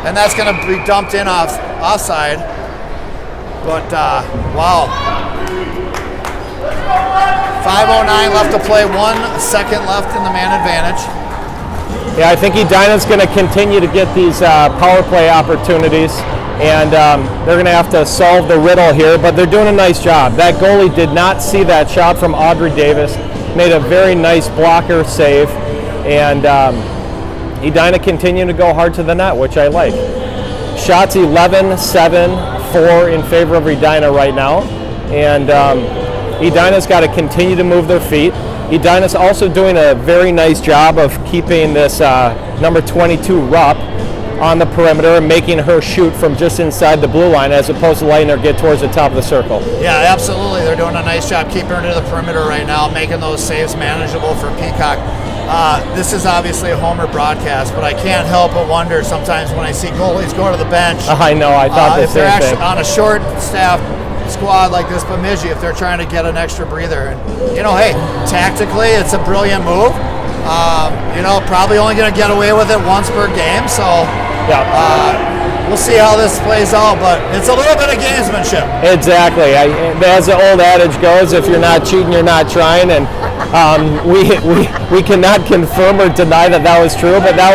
And that's going to be dumped in offside. But, wow. 5:09 left to play. 1 second left in the man advantage. Yeah, I think Edina's going to continue to get these power play opportunities. And they're going to have to solve the riddle here, but they're doing a nice job. That goalie did not see that shot from Audrey Davis. Made a very nice blocker save. And Edina continuing to go hard to the net, which I like. Shots 11, 7, 4 in favor of Edina right now. And Edina's got to continue to move their feet. Edina's also doing a very nice job of keeping this number 22 Rupp on the perimeter and making her shoot from just inside the blue line as opposed to letting her get towards the top of the circle. Yeah, absolutely. They're doing a nice job keeping her to the perimeter right now, making those saves manageable for Peacock. This is obviously a Homer broadcast, but I can't help but wonder sometimes when I see goalies go to the bench. I know, I thought the if they're same thing. actually on a short staff squad like this Bemidji, if they're trying to get an extra breather. And, hey, tactically it's a brilliant move. Probably only going to get away with it once per game, so we'll see how this plays out, but it's a little bit of gamesmanship. Exactly. As the old adage goes, if you're not cheating, you're not trying, and we cannot confirm or deny that was true, but that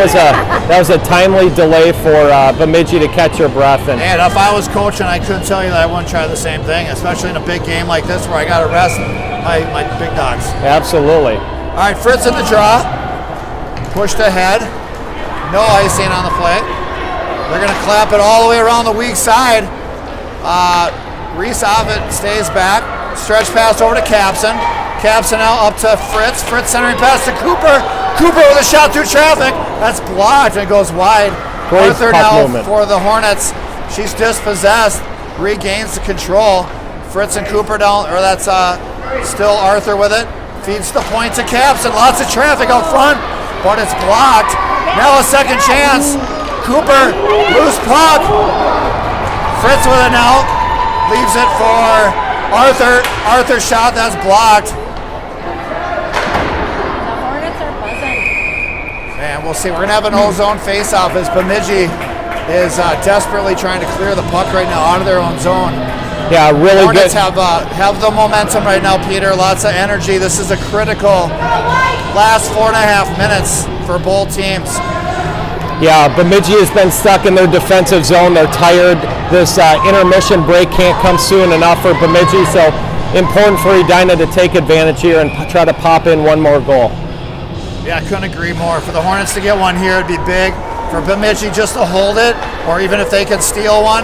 was a timely delay for Bemidji to catch your breath. And if I was coaching, I couldn't tell you that I wouldn't try the same thing, especially in a big game like this where I got to rest my big dogs. Absolutely. All right, Fritz in the draw. Pushed ahead. No icing on the play. They're going to clap it all the way around the weak side. Reese Ovitt stays back. Stretch pass over to Capson. Capson now up to Fritz. Fritz centering pass to Cooper. Cooper with a shot through traffic. That's blocked and it goes wide. Great Arthur puck now movement for the Hornets. She's dispossessed. Regains the control. Fritz and Cooper down, or that's still Arthur with it. Feeds the point to Capson. Lots of traffic out front, but it's blocked. Now a second chance. Cooper, loose puck. Fritz with it now. Leaves it for Arthur. Arthur's shot, that's blocked. The Hornets are buzzing. And we'll see. We're going to have an O-zone face-off as Bemidji is desperately trying to clear the puck right now out of their own zone. Yeah, really Hornets good. have the momentum right now, Peter. Lots of energy. This is a critical last 4.5 minutes for both teams. Yeah, Bemidji has been stuck in their defensive zone. They're tired. This intermission break can't come soon enough for Bemidji, so important for Edina to take advantage here and try to pop in one more goal. Yeah, I couldn't agree more. For the Hornets to get one here, it'd be big. For Bemidji just to hold it, or even if they could steal one,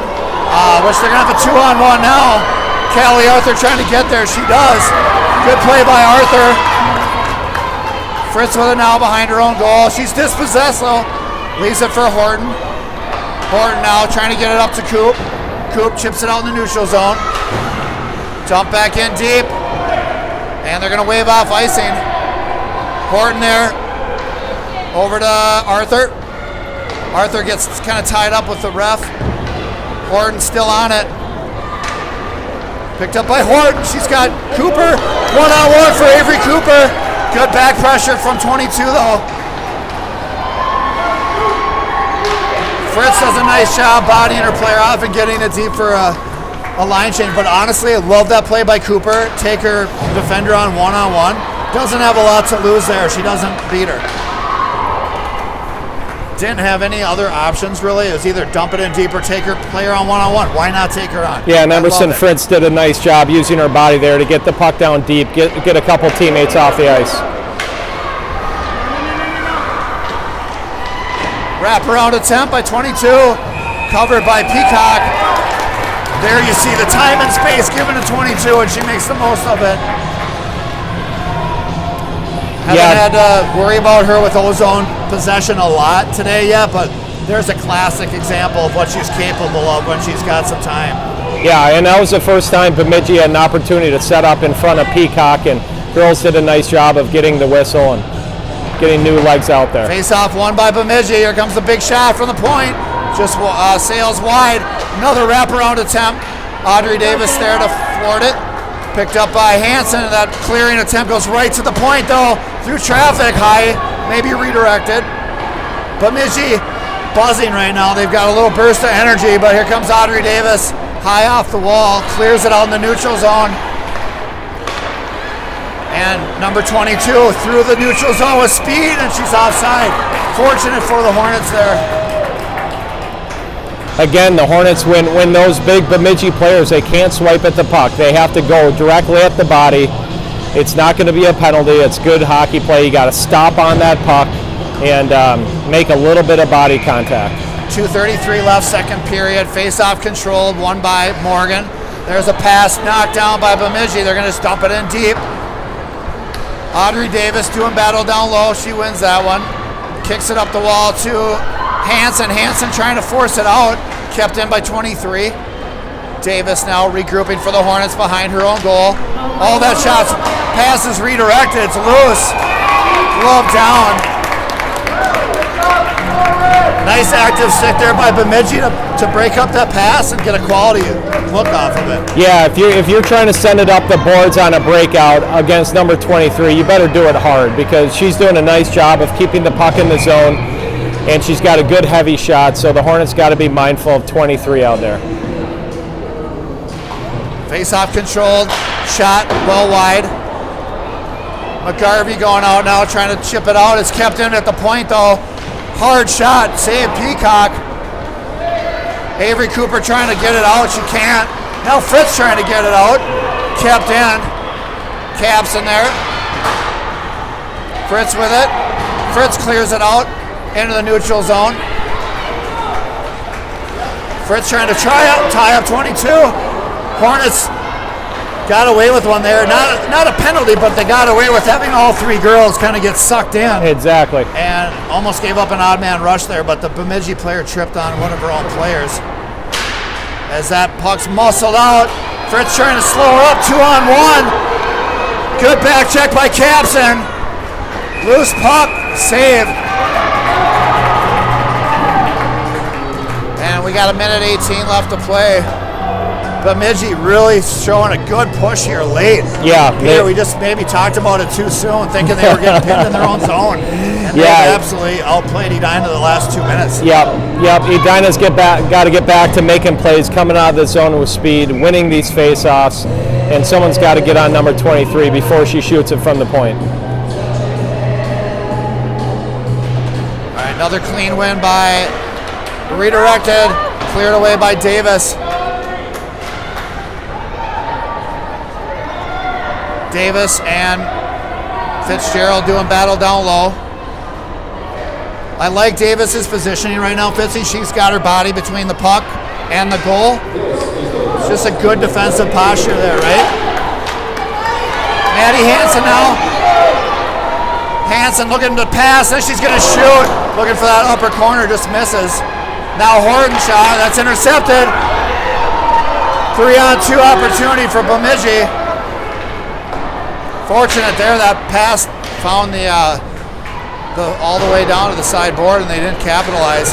Wish they're going to have a 2-on-1 now. Callie Arthur trying to get there. She does. Good play by Arthur. Fritz with it now behind her own goal. She's dispossessed though. Leaves it for Horton. Horton now trying to get it up to Coop. Coop chips it out in the neutral zone. Dump back in deep. And they're going to wave off icing. Horton there. Over to Arthur. Arthur gets kind of tied up with the ref. Horton still on it. Picked up by Horton. She's got Cooper. 1-on-1 for Avery Cooper. Good back pressure from 22 though. Fritz does a nice job bodying her player off and getting it deep for a line change. But honestly, I love that play by Cooper. Take her defender on 1-on-1. Doesn't have a lot to lose there. She doesn't beat her. Didn't have any other options really. It was either dump it in deep or take her player on 1-on-1. Why not take her on? Yeah, and Emerson Fritz did a nice job using her body there to get the puck down deep, get a couple teammates off the ice. Wraparound attempt by 22, covered by Peacock. There you see the time and space given to 22, and she makes the most of it. Haven't had to worry about her with ozone possession a lot today yet, but there's a classic example of what she's capable of when she's got some time. Yeah, and that was the first time Bemidji had an opportunity to set up in front of Peacock, and girls did a nice job of getting the whistle and getting new legs out there. Face-off won by Bemidji. Here comes the big shot from the point. Just sails wide. Another wraparound attempt. Audrey Davis there to thwart it. Picked up by Hansen. That clearing attempt goes right to the point, though, through traffic. High, maybe redirected. Bemidji buzzing right now. They've got a little burst of energy, but here comes Audrey Davis. High off the wall. Clears it out in the neutral zone. And number 22 through the neutral zone with speed, and she's offside. Fortunate for the Hornets there. Again, the Hornets, when those big Bemidji players, they can't swipe at the puck. They have to go directly at the body. It's not going to be a penalty. It's good hockey play. You got to stop on that puck and make a little bit of body contact. 2:33 left, second period. Face-off controlled, won by Morgan. There's a pass knocked down by Bemidji. They're going to dump it in deep. Audrey Davis doing battle down low. She wins that one. Kicks it up the wall to Hansen. Hansen trying to force it out. Kept in by 23. Davis now regrouping for the Hornets behind her own goal. All that shots. Pass is redirected. It's loose. Glove down. Nice active stick there by Bemidji to break up that pass and get a quality look off of it. Yeah, if you're trying to send it up the boards on a breakout against number 23, you better do it hard because she's doing a nice job of keeping the puck in the zone, and she's got a good heavy shot, so the Hornets got to be mindful of 23 out there. Face-off controlled, shot well wide. McGarvey going out now, trying to chip it out. It's kept in at the point though. Hard shot, save Peacock. Avery Cooper trying to get it out, she can't. Now Fritz trying to get it out. Kept in. Caps in there. Fritz with it. Fritz clears it out into the neutral zone. Fritz trying to tie up 22. Hornets got away with one there. Not a penalty, but they got away with having all three girls kind of get sucked in. Exactly. And almost gave up an odd man rush there, but the Bemidji player tripped on one of her own players. As that puck's muscled out, Fritz trying to slow her up, 2-on-1. Good back check by Capson. Loose puck, save. And we got 1:18 left to play. Bemidji really showing a good push here late. Yeah. Peter, we just maybe talked about it too soon, thinking they were getting pinned in their own zone. And they absolutely outplayed Edina the last 2 minutes. Yep. Edina's got to get back to making plays, coming out of the zone with speed, winning these face-offs, and someone's got to get on number 23 before she shoots it from the point. All right, another clean win by redirected, cleared away by Davis. Davis and Fitzgerald doing battle down low. I like Davis's positioning right now, Fitzy. She's got her body between the puck and the goal. It's just a good defensive posture there, right? Maddie Hansen now. Hansen looking to pass, then she's going to shoot. Looking for that upper corner, just misses. Now Hordenshaw, that's intercepted. 3-on-2 opportunity for Bemidji. Fortunate there, that pass found the all the way down to the sideboard and they didn't capitalize.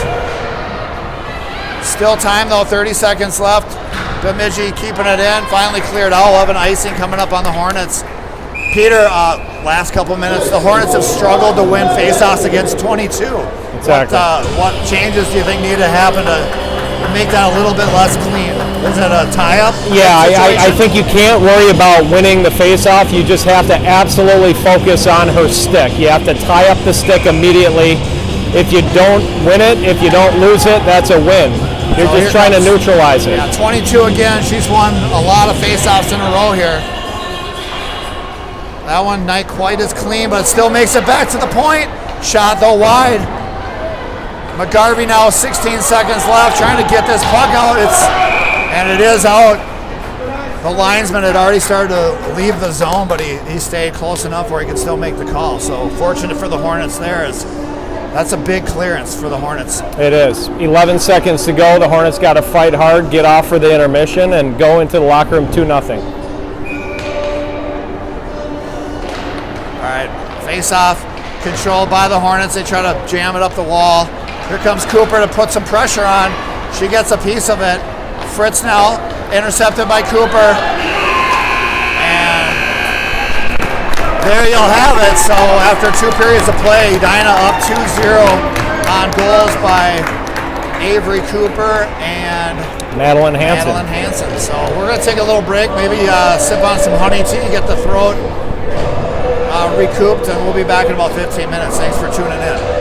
Still time though, 30 seconds left. Bemidji keeping it in, finally cleared out. 11 icing coming up on the Hornets. Peter, last couple minutes, the Hornets have struggled to win faceoffs against 22. Exactly. What changes do you think need to happen to make that a little bit less clean? Is it a tie-up? Yeah, I think you can't worry about winning the face-off. You just have to absolutely focus on her stick. You have to tie up the stick immediately. If you don't win it, if you don't lose it, that's a win. You're just trying to neutralize it. Yeah, 22 again. She's won a lot of face-offs in a row here. That one not quite as clean, but it still makes it back to the point. Shot though wide. McGarvey now 16 seconds left, trying to get this puck out. And it is out. The linesman had already started to leave the zone, but he stayed close enough where he could still make the call. So fortunate for the Hornets there. That's a big clearance for the Hornets. It is. 11 seconds to go. The Hornets got to fight hard, get off for the intermission, and go into the locker room 2-0. All right, face-off controlled by the Hornets. They try to jam it up the wall. Here comes Cooper to put some pressure on. She gets a piece of it. Fritz now intercepted by Cooper. And there you'll have it. So after 2 periods of play, Edina up 2-0 on goals by Avery Cooper and Madeline Hansen. So we're going to take a little break, maybe sip on some honey tea, get the throat recouped, and we'll be back in about 15 minutes. Thanks for tuning in.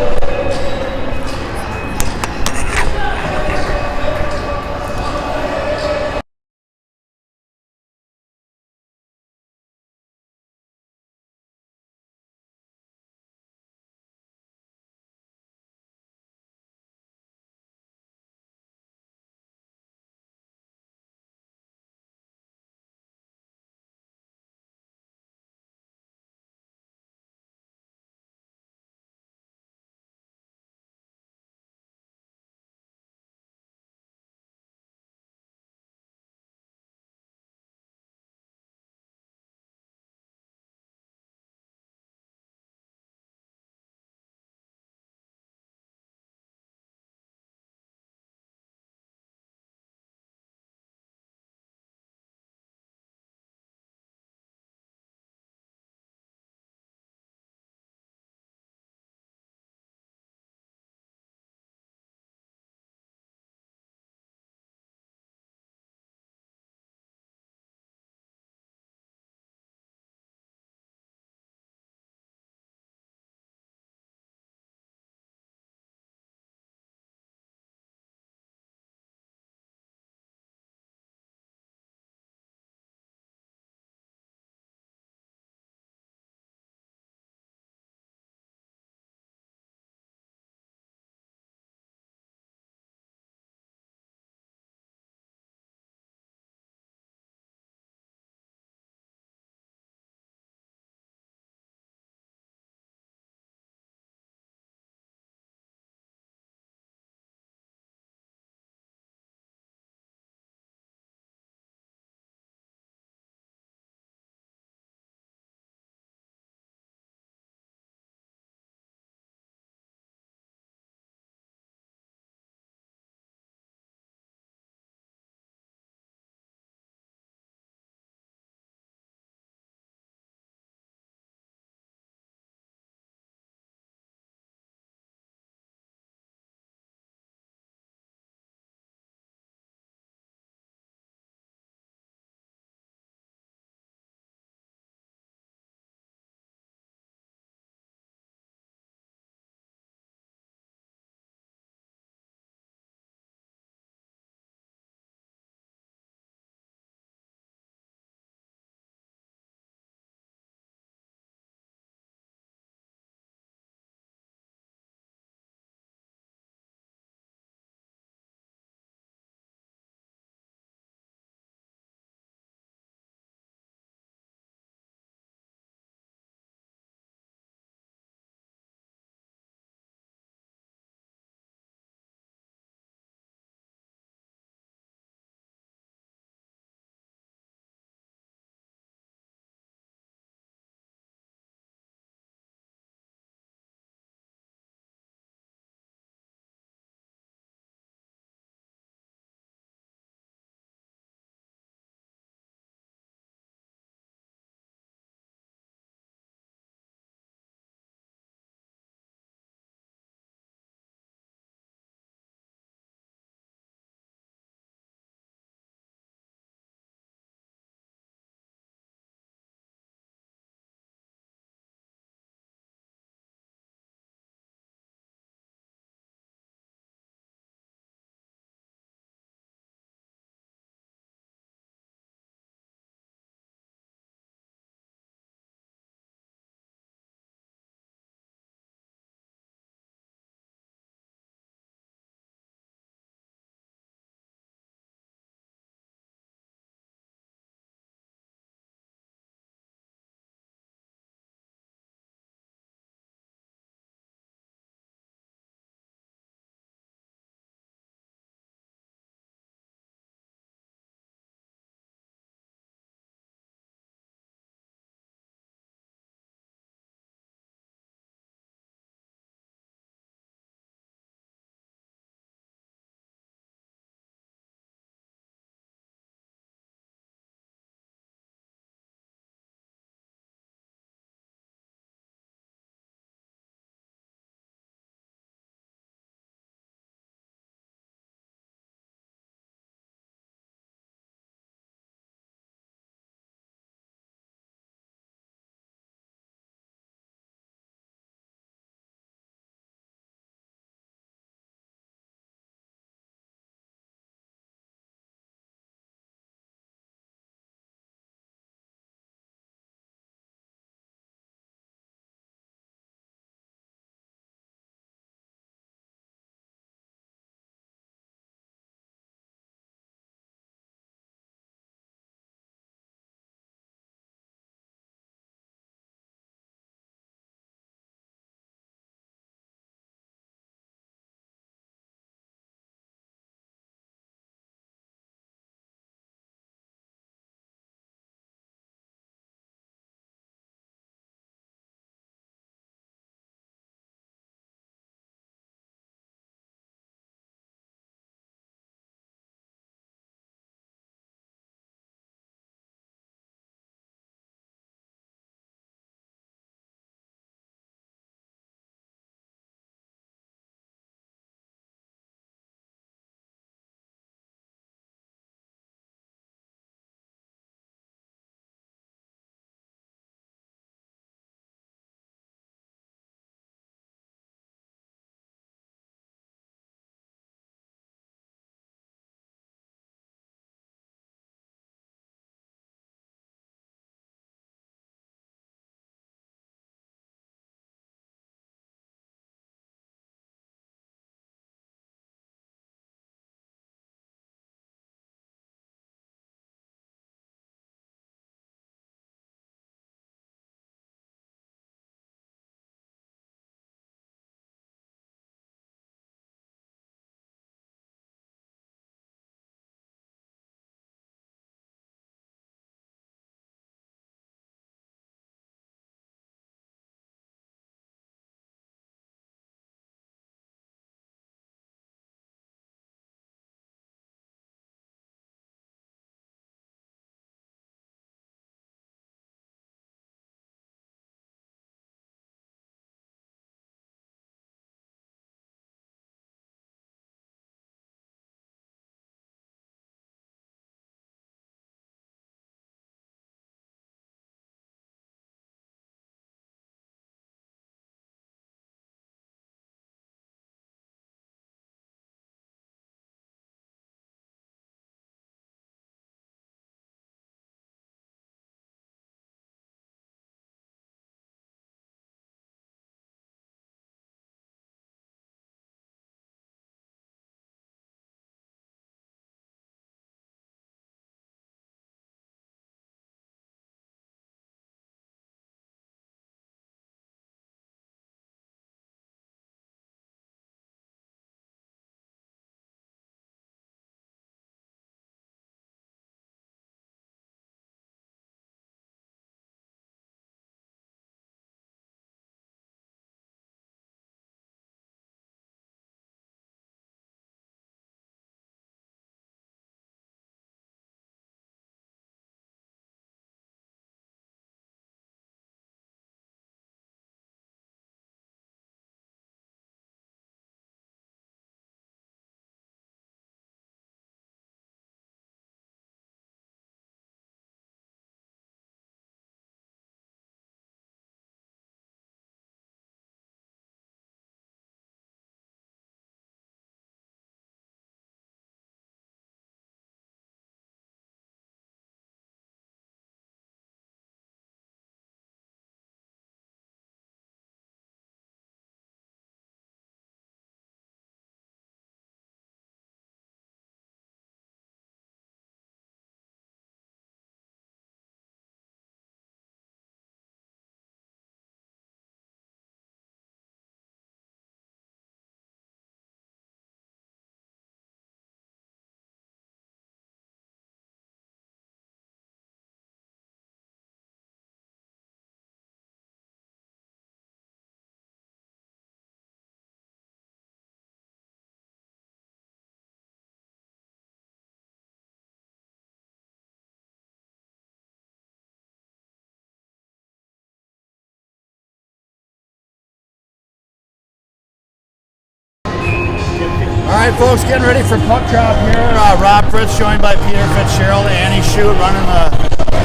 All right, folks, getting ready for puck drop here. Rob Fritz joined by Peter Fitzgerald, Annie Shute running the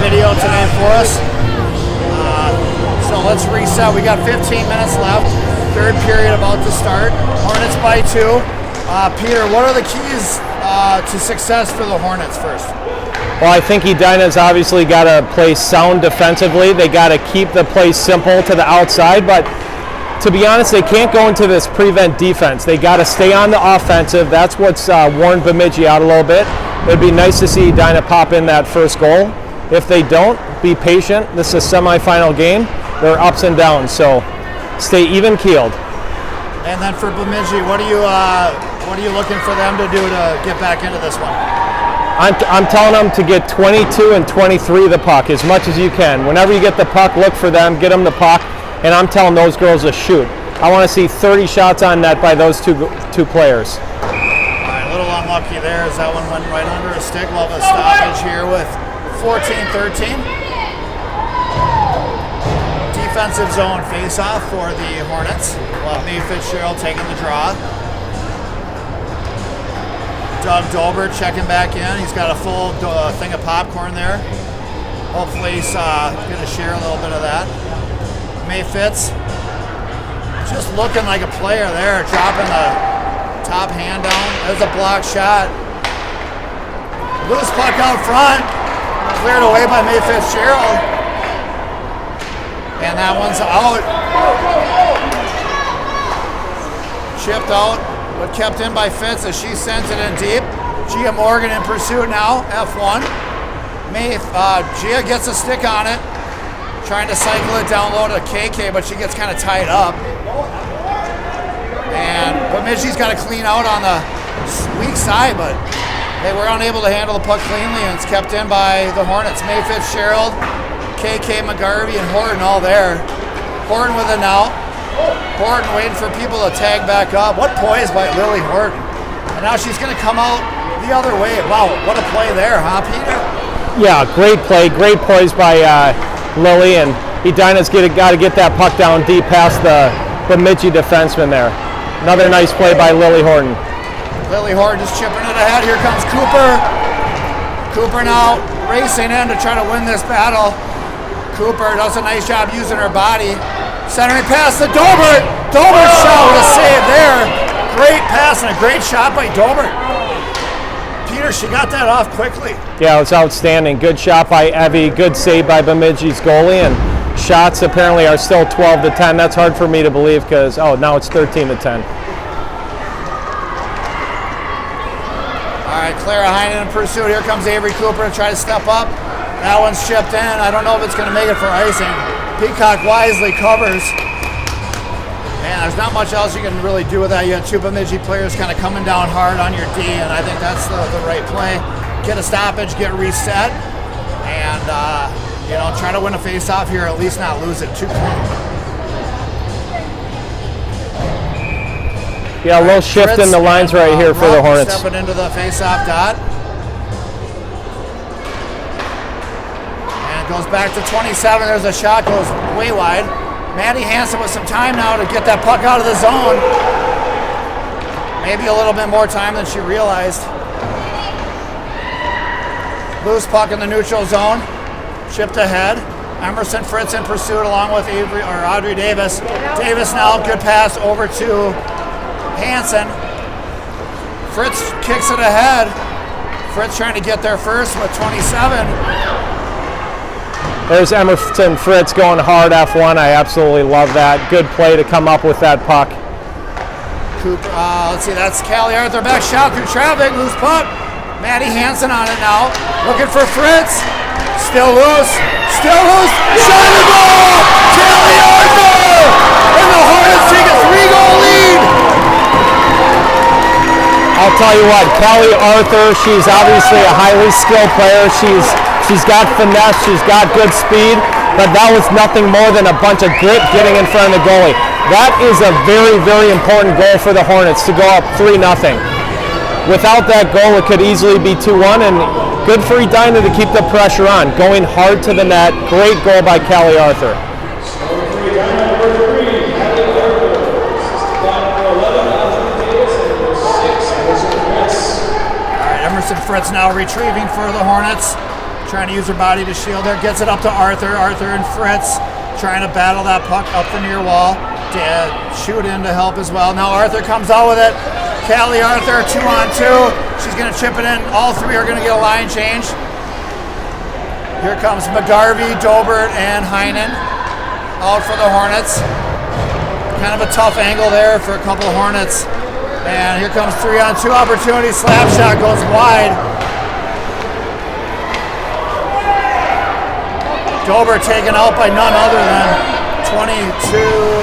video today for us. So let's reset. We got 15 minutes left. Third period about to start. Hornets by 2. Peter, what are the keys to success for the Hornets first? Well, I think Edina's obviously got to play sound defensively. They got to keep the play simple to the outside, but to be honest, they can't go into this prevent defense. They got to stay on the offensive. That's what's worn Bemidji out a little bit. It'd be nice to see Edina pop in that first goal. If they don't, be patient. This is a semifinal game. There are ups and downs, so stay even keeled. And then for Bemidji, what are you looking for them to do to get back into this one? I'm telling them to get 22 and 23 the puck as much as you can. Whenever you get the puck, look for them, get them the puck, and I'm telling those girls to shoot. I want to see 30 shots on net by those two players. All right, a little unlucky there as that one went right under a stick. We'll have a stoppage here with 14-13. Defensive zone face-off for the Hornets. We'll have May Fitzgerald taking the draw. Doug Dolbert checking back in. He's got a full thing of popcorn there. Hopefully he's going to share a little bit of that. May Fitz just looking like a player there, dropping the top hand down. There's a block shot. Loose puck out front. Cleared away by May Fitzgerald. And that one's out. Chipped out, but kept in by Fitz as she sends it in deep. Gia Morgan in pursuit now, F1. Gia gets a stick on it, trying to cycle it down low to KK, but she gets kind of tied up. And Bemidji's got to clean out on the weak side, but they were unable to handle the puck cleanly, and it's kept in by the Hornets. May Fitzgerald, KK McGarvey, and Horton all there. Horton with it now. Horton waiting for people to tag back up. What poise by Lily Horton. And now she's going to come out the other way. Wow, what a play there, huh, Peter? Yeah, great play. Great poise by Lily, and Edina's got to get that puck down deep past the Bemidji defenseman there. Another nice play by Lily Horton. Lily Horton just chipping it ahead. Here comes Cooper. Cooper now racing in to try to win this battle. Cooper does a nice job using her body. Centering pass to Dobert. Dobert's shot with a save there. Great pass and a great shot by Dobert. Peter, she got that off quickly. Yeah, it was outstanding. Good shot by Evie. Good save by Bemidji's goalie. And shots apparently are still 12-10. That's hard for me to believe because, now it's 13-10. All right, Clara Heinen in pursuit. Here comes Avery Cooper to try to step up. That one's chipped in. I don't know if it's going to make it for icing. Peacock wisely covers. Man, there's not much else you can really do with that. You got two Bemidji players kind of coming down hard on your D, and I think that's the right play. Get a stoppage, get reset, and try to win a face-off here, at least not lose it too clean. Yeah, a little shift in the lines right here for the Hornets. Stepping into the face-off dot. Goes back to 27. There's a shot, goes way wide. Maddie Hansen with some time now to get that puck out of the zone. Maybe a little bit more time than she realized. Loose puck in the neutral zone. Chipped ahead. Emerson Fritz in pursuit along with Audrey Davis. Davis now, good pass over to Hansen. Fritz kicks it ahead. Fritz trying to get there first with 27. There's Emerson Fritz going hard F1. I absolutely love that. Good play to come up with that puck. Cooper, let's see, that's Callie Arthur back shot through traffic, loose puck. Maddie Hansen on it now. Looking for Fritz. Still loose. Shot and goal! Callie Arthur! And the Hornets take a 3-goal lead! I'll tell you what, Callie Arthur, she's obviously a highly skilled player. She's got finesse, she's got good speed, but that was nothing more than a bunch of grit getting in front of the goalie. That is a very, very important goal for the Hornets to go up 3-0. Without that goal, it could easily be 2-1, and good for Edina to keep the pressure on, going hard to the net. Great goal by Callie Arthur. Fritz now retrieving for the Hornets. Trying to use her body to shield her. Gets it up to Arthur. Arthur and Fritz trying to battle that puck up the near wall. Shoot in to help as well. Now Arthur comes out with it. Callie Arthur, 2-on-2. She's going to chip it in. All three are going to get a line change. Here comes McGarvey, Dobert, and Heinen out for the Hornets. Kind of a tough angle there for a couple of Hornets. And here comes 3-on-2 opportunity. Slap shot goes wide. Dobert taken out by none other than 22,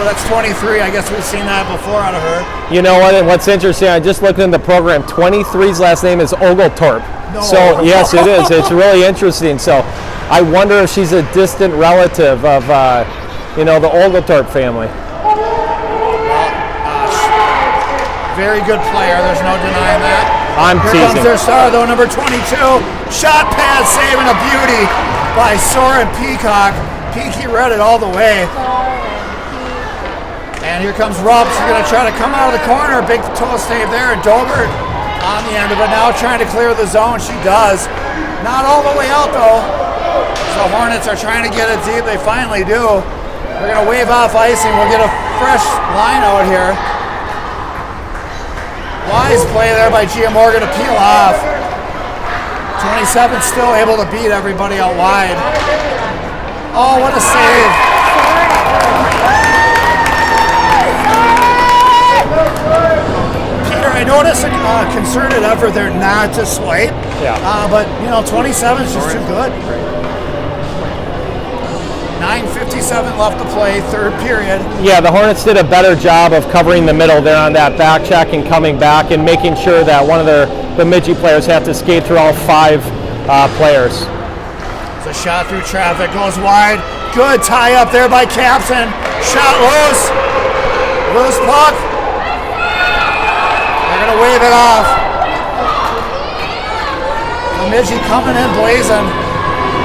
that's 23. I guess we've seen that before out of her. You know what? And what's interesting, I just looked in the program. 23's last name is Oglethorpe. No. So yes, it is. It's really interesting. So I wonder if she's a distant relative of, the Oglethorpe family. Very good player. There's no denying that. I'm Here teasing. comes their star, though, number 22. Shot pad saving a beauty by Soren Peacock. Peaky read it all the way. And here comes Rupp. She's going to try to come out of the corner. Big toe save there. And Dobert on the end of it now trying to clear the zone. She does. Not all the way out, though. So Hornets are trying to get it deep. They finally do. They're going to wave off icing. We'll get a fresh line out here. Wise play there by Gia Morgan to peel off. 27 still able to beat everybody out wide. Oh, what a save. Peter, I noticed a concerted effort there not to swipe. Yeah. But, 27 is just too good. 9:57 left to play, third period. Yeah, the Hornets did a better job of covering the middle there on that back check and coming back and making sure that one of their Bemidji players have to skate through all 5 players. It's a shot through traffic, goes wide. Good tie up there by Capson. Shot loose. Loose puck. They're going to wave it off. Bemidji coming in blazing.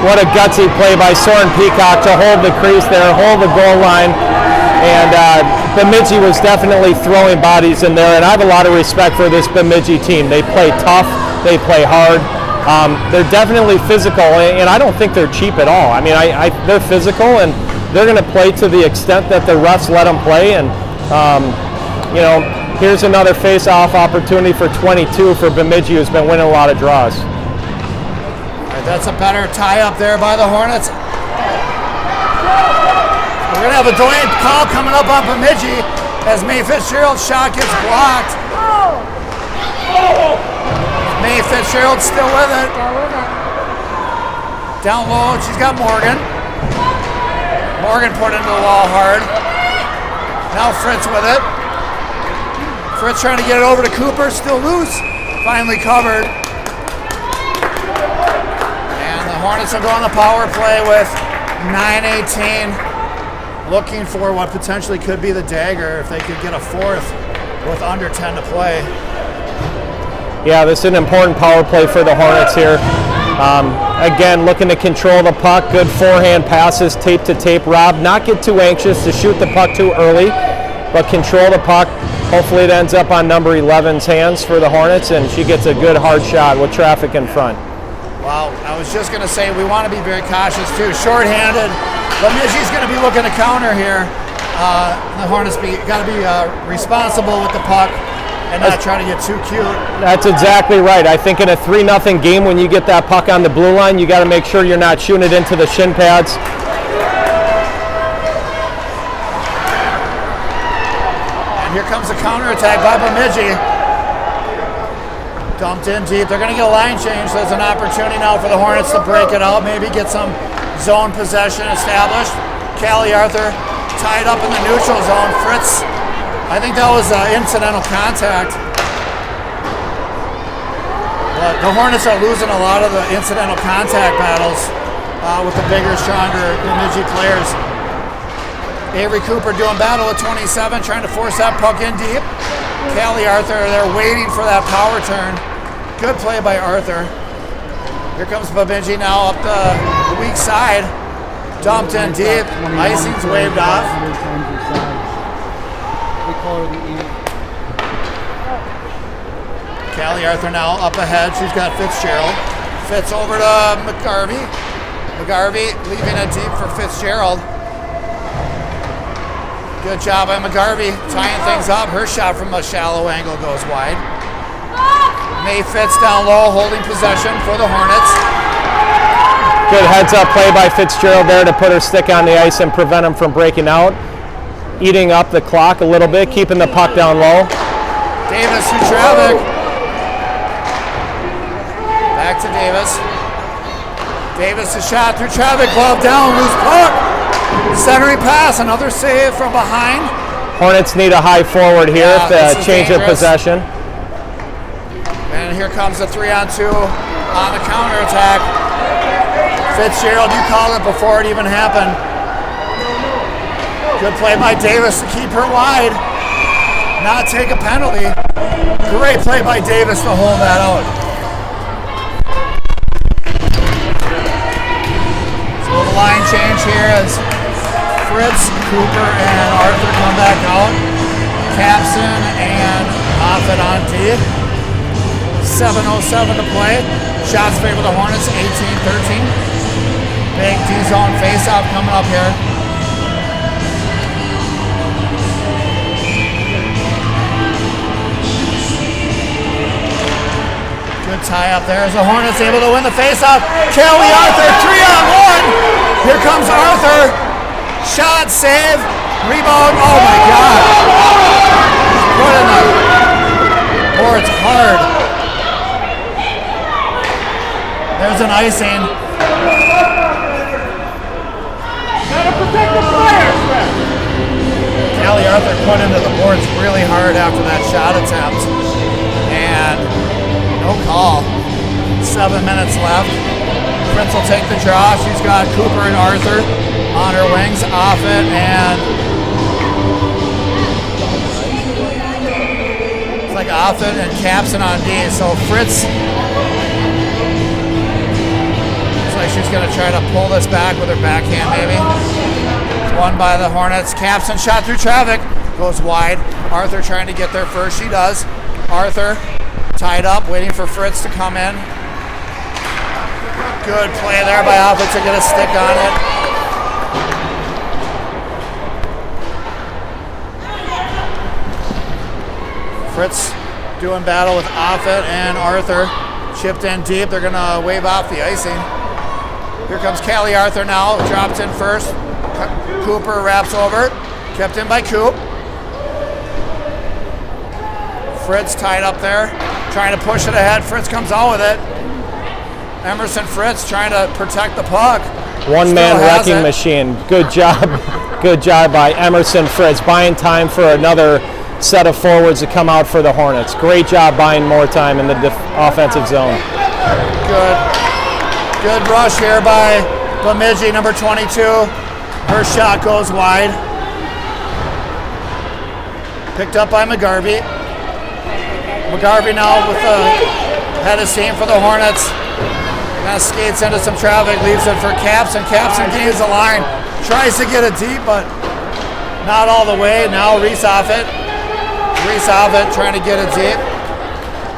What a gutsy play by Soren Peacock to hold the crease there, hold the goal line. And Bemidji was definitely throwing bodies in there, and I have a lot of respect for this Bemidji team. They play tough, they play hard. They're definitely physical, and I don't think they're cheap at all. I mean, they're physical, and they're going to play to the extent that the refs let them play. And, here's another face-off opportunity for 22 for Bemidji, who's been winning a lot of draws. That's a better tie up there by the Hornets. We're going to have a delayed call coming up on Bemidji as May Fitzgerald's shot gets blocked. May Fitzgerald still with it. Down low, she's got Morgan. Morgan put into the wall hard. Now Fritz with it. Fritz trying to get it over to Cooper, still loose. Finally covered. Hornets will go on the power play with 9:18, looking for what potentially could be the dagger if they could get a fourth with under 10 to play. Yeah, this is an important power play for the Hornets here. Again, looking to control the puck, good forehand passes, tape to tape. Rob, not get too anxious to shoot the puck too early, but control the puck. Hopefully it ends up on number 11's hands for the Hornets, and she gets a good hard shot with traffic in front. Well, I was just going to say we want to be very cautious too. Short-handed, Bemidji's going to be looking to counter here. The Hornets got to be responsible with the puck and not try to get too cute. That's exactly right. I think in a 3-0 game, when you get that puck on the blue line, you got to make sure you're not shooting it into the shin pads. And here comes a counterattack by Bemidji. Dumped in deep. They're going to get a line change. So there's an opportunity now for the Hornets to break it out, maybe get some zone possession established. Callie Arthur tied up in the neutral zone. Fritz, I think that was incidental contact. But the Hornets are losing a lot of the incidental contact battles with the bigger, stronger Bemidji players. Avery Cooper doing battle at 27, trying to force that puck in deep. Callie Arthur, they're waiting for that power turn. Good play by Arthur. Here comes Bemidji now up the weak side. Dumped in deep. Icing's waved off. Callie Arthur now up ahead. She's got Fitzgerald. Fitz over to McGarvey. McGarvey leaving it deep for Fitzgerald. Good job by McGarvey tying things up. Her shot from a shallow angle goes wide. May Fitz down low holding possession for the Hornets. Good heads-up play by Fitzgerald there to put her stick on the ice and prevent him from breaking out. Eating up the clock a little bit, keeping the puck down low. Davis to Travick. Back to Davis. Davis a shot through Travick, glove down, loose puck. Centering pass, another save from behind. Hornets need a high forward here to change of possession. And here comes the 3-on-2 on the counterattack. Fitzgerald, you called it before it even happened. Good play by Davis to keep her wide. Not take a penalty. Great play by Davis to hold that out. So the line change here as Fritz, Cooper, and Arthur come back out. Capson and Moffitt on D. 7:07 to play. Shots favor the Hornets, 18-13. Big D-zone face-off coming up here. Good tie up there as the Hornets able to win the face-off. Callie Arthur, 3-on-1. Here comes Arthur. Shot, save, rebound. Oh my God. Put in the boards hard. There's an icing. Gotta protect the players, man. Callie Arthur put into the boards really hard after that shot attempt. And no call. 7 minutes left. Fritz will take the draw. She's got Cooper and Arthur on her wings. Offit and it's like Offit and Capson on D. So Fritz looks like she's gonna try to pull this back with her backhand maybe. Won by the Hornets. Capson shot through traffic. Goes wide. Arthur trying to get there first. She does. Arthur tied up, waiting for Fritz to come in. Good play there by Offit to get a stick on it. Fritz doing battle with Offit and Arthur. Chipped in deep. They're going to wave off the icing. Here comes Callie Arthur now. Dropped in first. Cooper wraps over. Kept in by Coop. Fritz tied up there. Trying to push it ahead. Fritz comes out with it. Emerson Fritz trying to protect the puck. One-man wrecking machine. Good job. Good job by Emerson Fritz. Buying time for another set of forwards to come out for the Hornets. Great job buying more time in the offensive zone. Good rush here by Bemidji, number 22. Her shot goes wide. Picked up by McGarvey. McGarvey now with the head of steam for the Hornets. Kind of skates into some traffic, leaves it for Capson. Capson gains the line. Tries to get it deep, but not all the way. Now Reese Offit. Reese Offit trying to get it deep.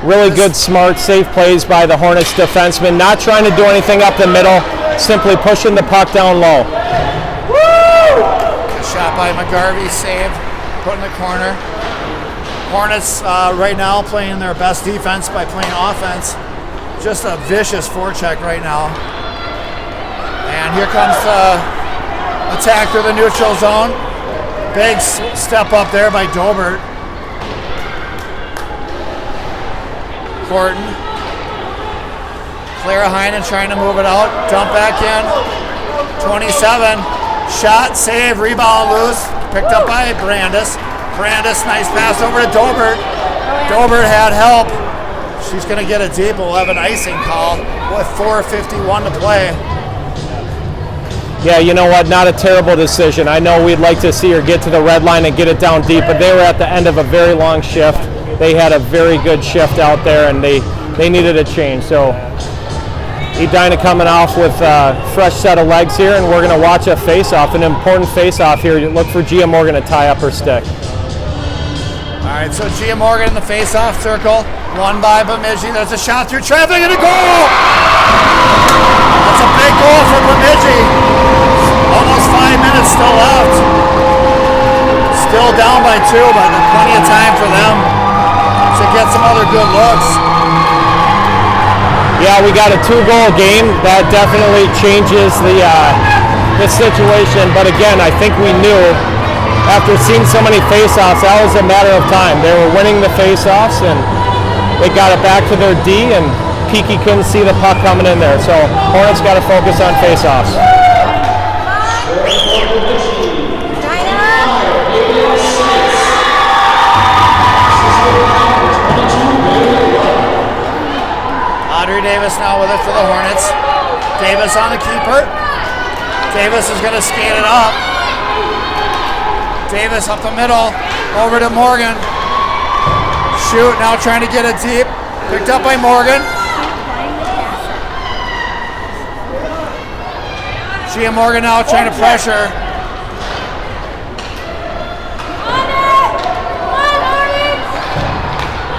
Really good, smart, safe plays by the Hornets defenseman. Not trying to do anything up the middle, simply pushing the puck down low. Good shot by McGarvey, saved, put in the corner. Hornets right now playing their best defense by playing offense. Just a vicious forecheck right now. And here comes the attack through the neutral zone. Big step up there by Dobert. Horton. Clara Heinen trying to move it out. Dump back in. 27. Shot, save, rebound loose. Picked up by Brandis. Brandis, nice pass over to Dobert. Dobert had help. She's going to get it deep. We'll have an icing call with 4:51 to play. Yeah, you know what? Not a terrible decision. I know we'd like to see her get to the red line and get it down deep, but they were at the end of a very long shift. They had a very good shift out there, and they needed a change. So Edina coming off with a fresh set of legs here, and we're going to watch a face-off, an important face-off here. Look for Gia Morgan to tie up her stick. All right, so Gia Morgan in the face-off circle. Won by Bemidji. There's a shot through traffic and a goal! That's a big goal for Bemidji. Almost 5 minutes still left. Still down by 2, but plenty of time for them to get some other good looks. Yeah, we got a 2-goal game. That definitely changes the situation. But again, I think we knew after seeing so many face-offs, that was a matter of time. They were winning the face-offs, and they got it back to their D, and Peaky couldn't see the puck coming in there. So Hornets got to focus on face-offs. Audrey Davis now with it for the Hornets. Davis on the keeper. Davis is going to skate it up. Davis up the middle, over to Morgan. Shoot, now trying to get it deep. Picked up by Morgan. Gia Morgan now trying to pressure.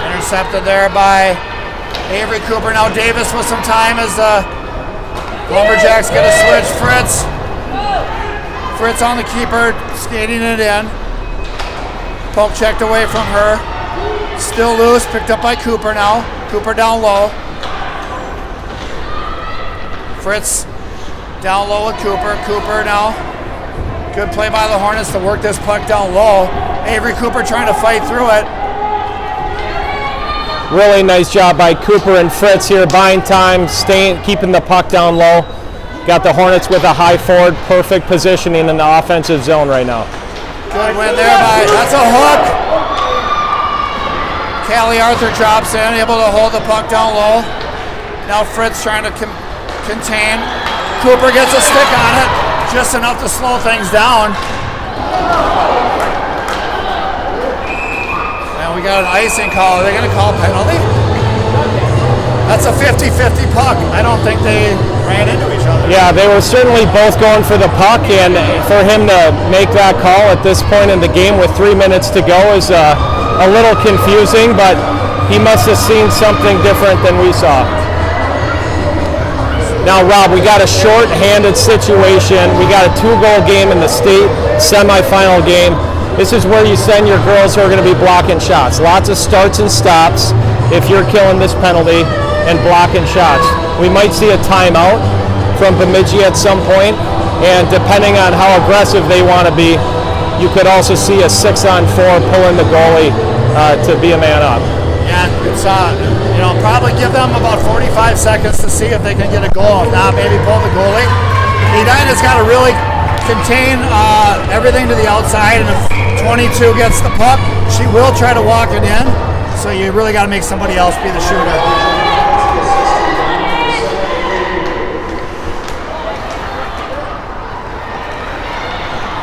Intercepted there by Avery Cooper. Now Davis with some time as the Lumberjacks get a switch. Fritz on the keeper, skating it in. Poke checked away from her. Still loose, picked up by Cooper now. Cooper down low. Fritz down low with Cooper. Cooper now. Good play by the Hornets to work this puck down low. Avery Cooper trying to fight through it. Really nice job by Cooper and Fritz here, buying time, keeping the puck down low. Got the Hornets with a high forward, perfect positioning in the offensive zone right now. Good win there that's a hook. Callie Arthur drops in, able to hold the puck down low. Now Fritz trying to contain. Cooper gets a stick on it, just enough to slow things down. And we got an icing call. Are they going to call a penalty? That's a 50-50 puck. I don't think they ran into each other. Yeah, they were certainly both going for the puck, and for him to make that call at this point in the game with 3 minutes to go is a little confusing, but he must have seen something different than we saw. Now, Rob, we got a short-handed situation. We got a 2-goal game in the state semifinal game. This is where you send your girls who are going to be blocking shots. Lots of starts and stops if you're killing this penalty and blocking shots. We might see a timeout from Bemidji at some point, and depending on how aggressive they want to be, you could also see a 6-on-4 pulling the goalie to be a man up. Yeah, it's probably give them about 45 seconds to see if they can get a goal. If not, maybe pull the goalie. Edina's got to really contain everything to the outside, and if 22 gets the puck, she will try to walk it in. So you really got to make somebody else be the shooter.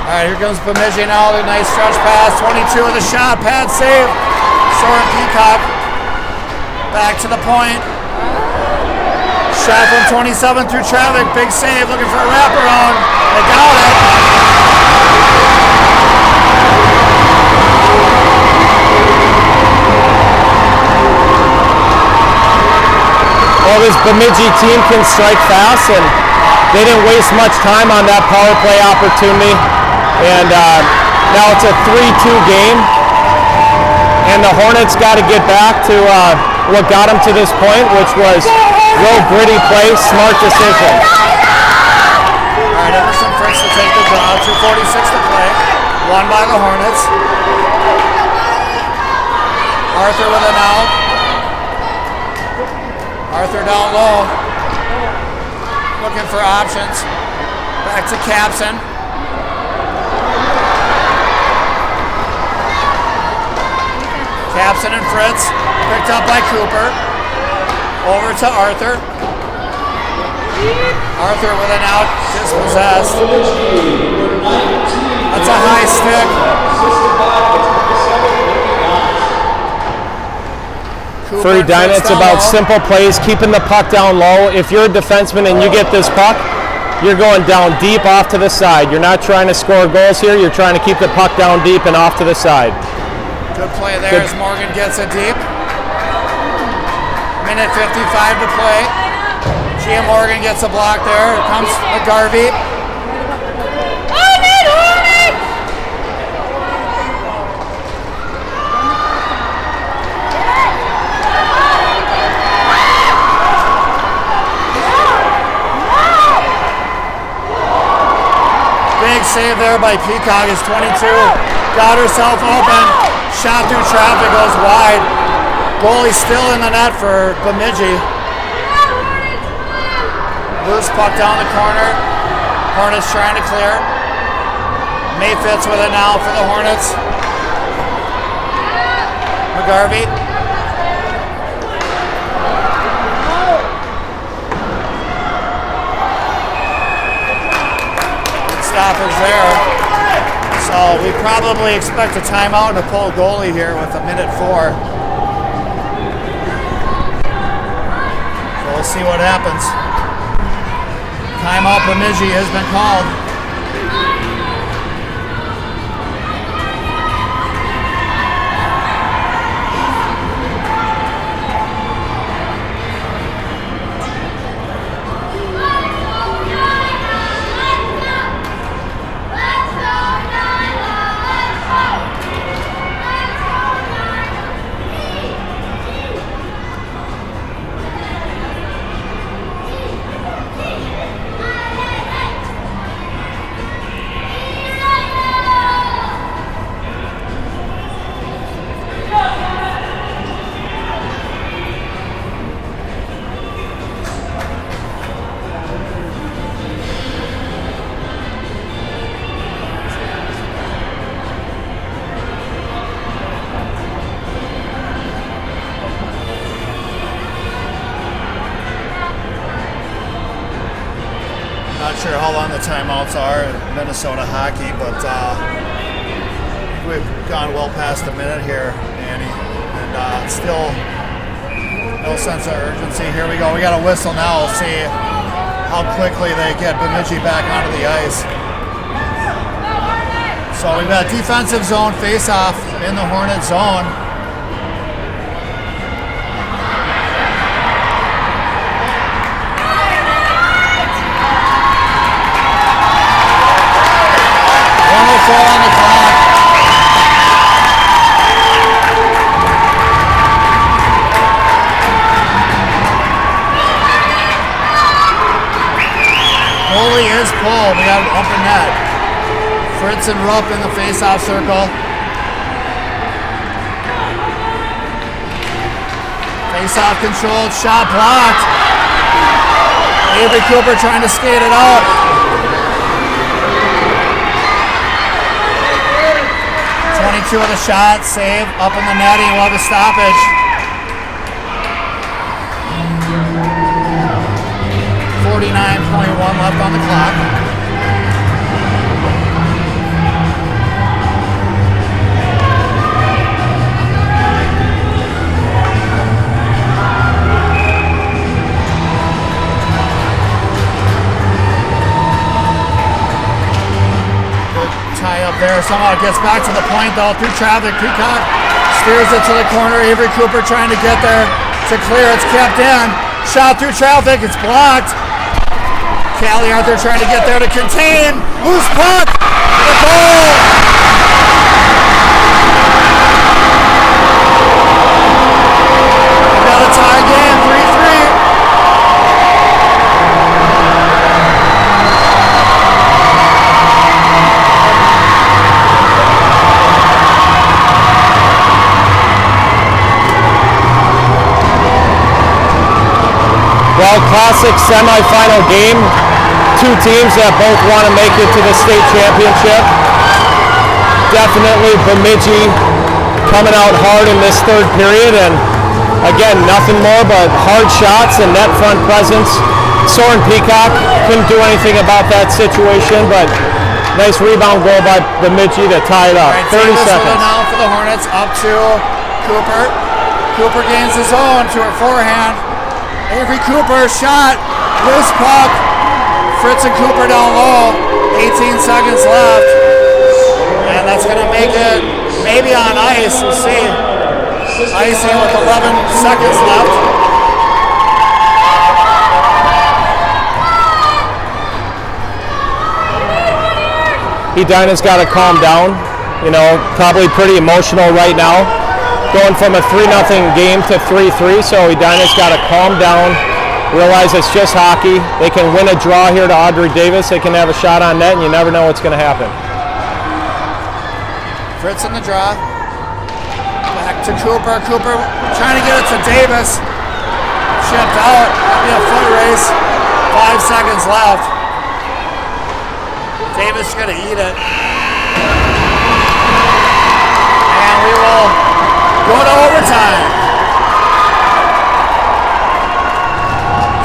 All right, here comes Bemidji now. The nice stretch pass. 22 with a shot. Pad save. Soren Peacock. Back to the point. Shot from 27 through traffic. Big save. Looking for a wraparound. They got it. Well, this Bemidji team can strike fast, and they didn't waste much time on that power play opportunity. And now it's a 3-2 game, and the Hornets got to get back to what got them to this point, which was real gritty play, smart decision. All right, Emerson Fritz to take the draw. 2:46 to play. Won by the Hornets. Arthur with an out. Arthur down low. Looking for options. Back to Capson. Capson and Fritz, picked up by Cooper. Over to Arthur. Arthur with an out, dispossessed. That's a high stick. Cooper For Edina, it's about simple plays, keeping the puck down low. If you're a defenseman and you get this puck, you're going down deep off to the side. You're not trying to score goals here. You're trying to keep the puck down deep and off to the side. Good play there as Morgan gets it deep. Minute 55 to play. Gia Morgan gets a block there. Here comes McGarvey. Big save there by Peacock. Is 22. Got herself open. Shot through traffic, goes wide. Goalie still in the net for Bemidji. Loose puck down the corner. Hornets trying to clear. Mayfitz with it now for the Hornets. McGarvey. Good stoppage there. So we probably expect a timeout and a pull goalie here with a minute 4. So we'll see what happens. Timeout Bemidji has been called. Not sure how long the timeouts are in Minnesota hockey, but we've gone well past a minute here, Annie, and still no sense of urgency. Here we go. We got a whistle now. We'll see how quickly they get Bemidji back onto the ice. So we've got defensive zone face-off in the Hornet zone. On the clock. Goalie is pulled. We got an open net. Fritz and Rupp in the face-off circle. Face-off controlled. Shot blocked. Avery Cooper trying to skate it out. 22 of the shot, save, up in the netting, we'll have a stoppage. 49.1 left on the clock. Up there, somehow it gets back to the point though, through traffic. Peacock steers it to the corner. Avery Cooper trying to get there to clear. It's kept in. Shot through traffic. It's blocked. Callie out there trying to get there to contain. Loose puck. The goal. We got a tie game, 3-3. Well, classic semifinal game. Two teams that both want to make it to the state championship. Definitely Bemidji coming out hard in this third period, and again, nothing more but hard shots and net front presence. Soren Peacock couldn't do anything about that situation, but nice rebound goal by Bemidji to tie it up. Right, 30 seconds. Now for the Hornets, up to Cooper. Cooper gains his own to her forehand. Avery Cooper shot, loose puck. Fritz and Cooper down low. 18 seconds left, and that's going to make it maybe on ice. We'll see. Icing with 11 seconds left. Edina's got to calm down. You know, probably pretty emotional right now. Going from a 3-0 game to 3-3, so Edina's got to calm down, realize it's just hockey. They can win a draw here to Audrey Davis. They can have a shot on net, and you never know what's going to happen. Fritz in the draw. Back to Cooper. Cooper trying to get it to Davis. Chipped out. That'll be a foot race. 5 seconds left. Davis is going to eat it. And we will go to overtime.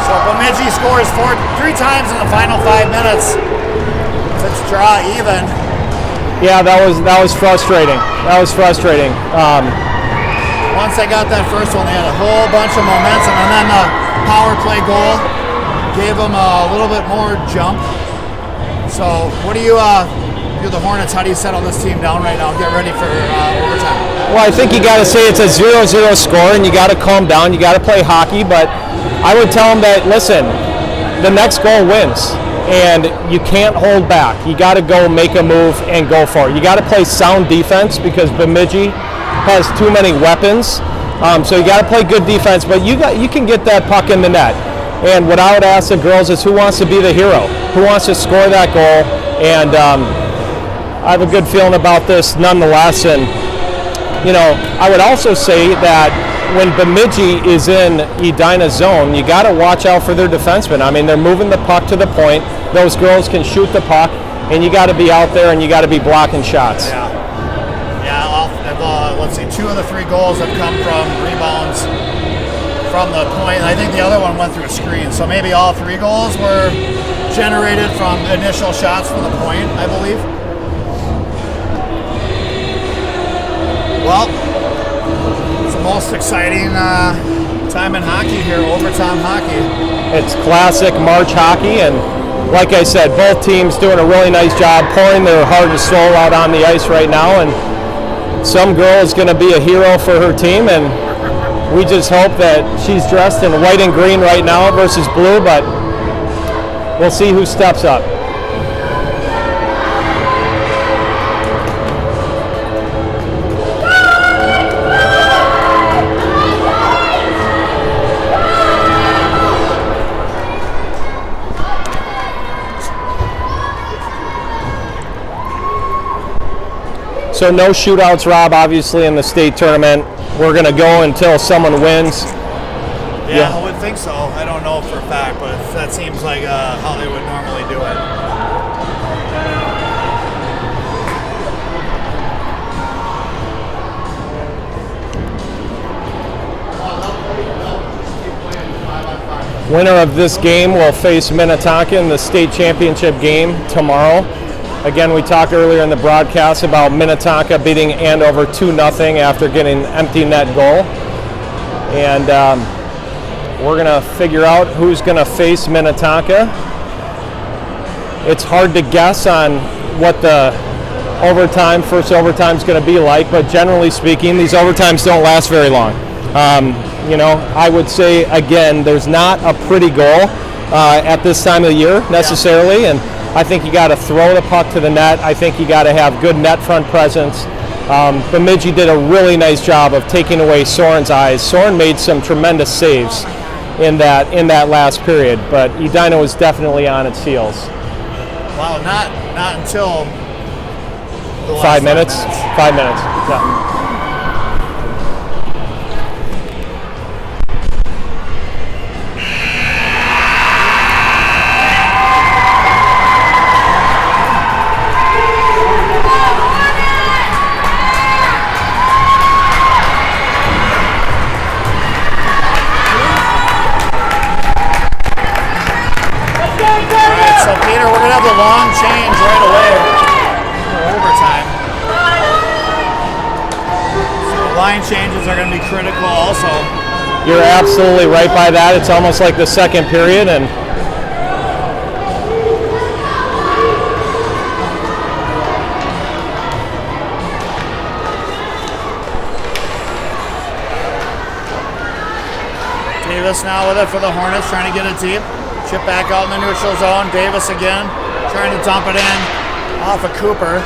So Bemidji scores 3 times in the final 5 minutes. Let's draw even. Yeah, that was frustrating. That was frustrating. Once they got that first one, they had a whole bunch of momentum, and then the power play goal gave them a little bit more jump. So, what do you do the Hornets? How do you settle this team down right now? Get ready for overtime. Well, I think you got to say it's a 0-0 score, and you got to calm down. You got to play hockey, but I would tell them that, listen, the next goal wins, and you can't hold back. You got to go make a move and go for it. You got to play sound defense because Bemidji has too many weapons. So you got to play good defense, but you can get that puck in the net. And what I would ask the girls is who wants to be the hero? Who wants to score that goal? And I have a good feeling about this nonetheless. And, you know, I would also say that when Bemidji is in Edina's zone, you got to watch out for their defensemen. I mean, they're moving the puck to the point. Those girls can shoot the puck, and you got to be out there and you got to be blocking shots. Yeah. Let's see, 2 of the 3 goals have come from rebounds from the point. I think the other one went through a screen. So maybe all 3 goals were generated from initial shots from the point, I believe. Well, it's the most exciting time in hockey here, overtime hockey. It's classic March hockey, and like I said, both teams doing a really nice job pouring their heart and soul out on the ice right now, and some girl is going to be a hero for her team, and we just hope that she's dressed in white and green right now versus blue, but we'll see who steps up. So no shootouts, Rob, obviously, in the state tournament. We're going to go until someone wins. Yeah, I would think so. I don't know for a fact, but that seems like how they would normally do it. Winner of this game will face Minnetonka in the state championship game tomorrow. Again, we talked earlier in the broadcast about Minnetonka beating Andover 2-0 after getting an empty net goal. And we're going to figure out who's going to face Minnetonka. It's hard to guess on what the first overtime is going to be like, but generally speaking, these overtimes don't last very long. You know, I would say, again, there's not a pretty goal at this time of the year necessarily, and I think you got to throw the puck to the net. I think you got to have good net front presence. Bemidji did a really nice job of taking away Soren's eyes. Soren made some tremendous saves in that last period, but Edina was definitely on its heels. Wow, not until the last 5 minutes. 5 minutes. Yeah. Long change right away for overtime. So line changes are going to be critical also. You're absolutely right by that. It's almost like the second period, and Davis now with it for the Hornets, trying to get it deep. Chip back out in the neutral zone. Davis again, trying to dump it in off of Cooper.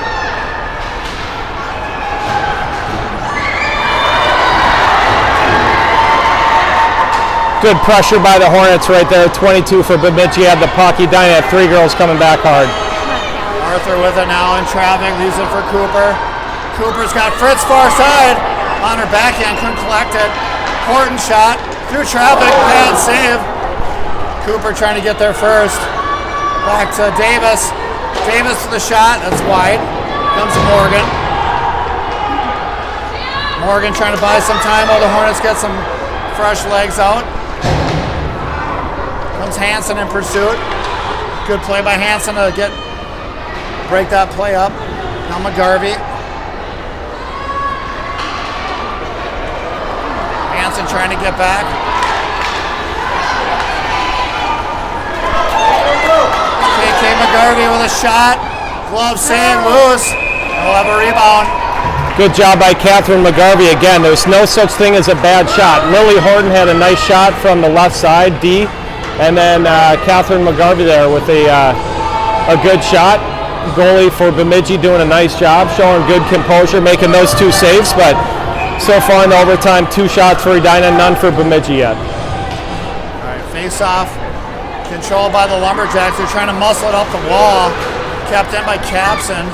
Good pressure by the Hornets right there. 22 for Bemidji had the puck. Edina had 3 girls coming back hard. Arthur with it now in traffic, leaves it for Cooper. Cooper's got Fritz far side on her backhand, couldn't collect it. Horton shot through traffic, bad save. Cooper trying to get there first. Back to Davis. Davis for the shot, that's wide. Comes Morgan. Morgan trying to buy some time while the Hornets get some fresh legs out. Comes Hansen in pursuit. Good play by Hansen to break that play up. Now McGarvey. Hansen trying to get back. KK McGarvey with a shot. Glove save, loose. We'll have a rebound. Good job by Catherine McGarvey again. There's no such thing as a bad shot. Lily Horton had a nice shot from the left side, D, and then Catherine McGarvey there with a good shot. Goalie for Bemidji doing a nice job, showing good composure, making those 2 saves, but so far in overtime, 2 shots for Edina, none for Bemidji yet. All right, face off, controlled by the Lumberjacks. They're trying to muscle it up the wall, kept in by Capson.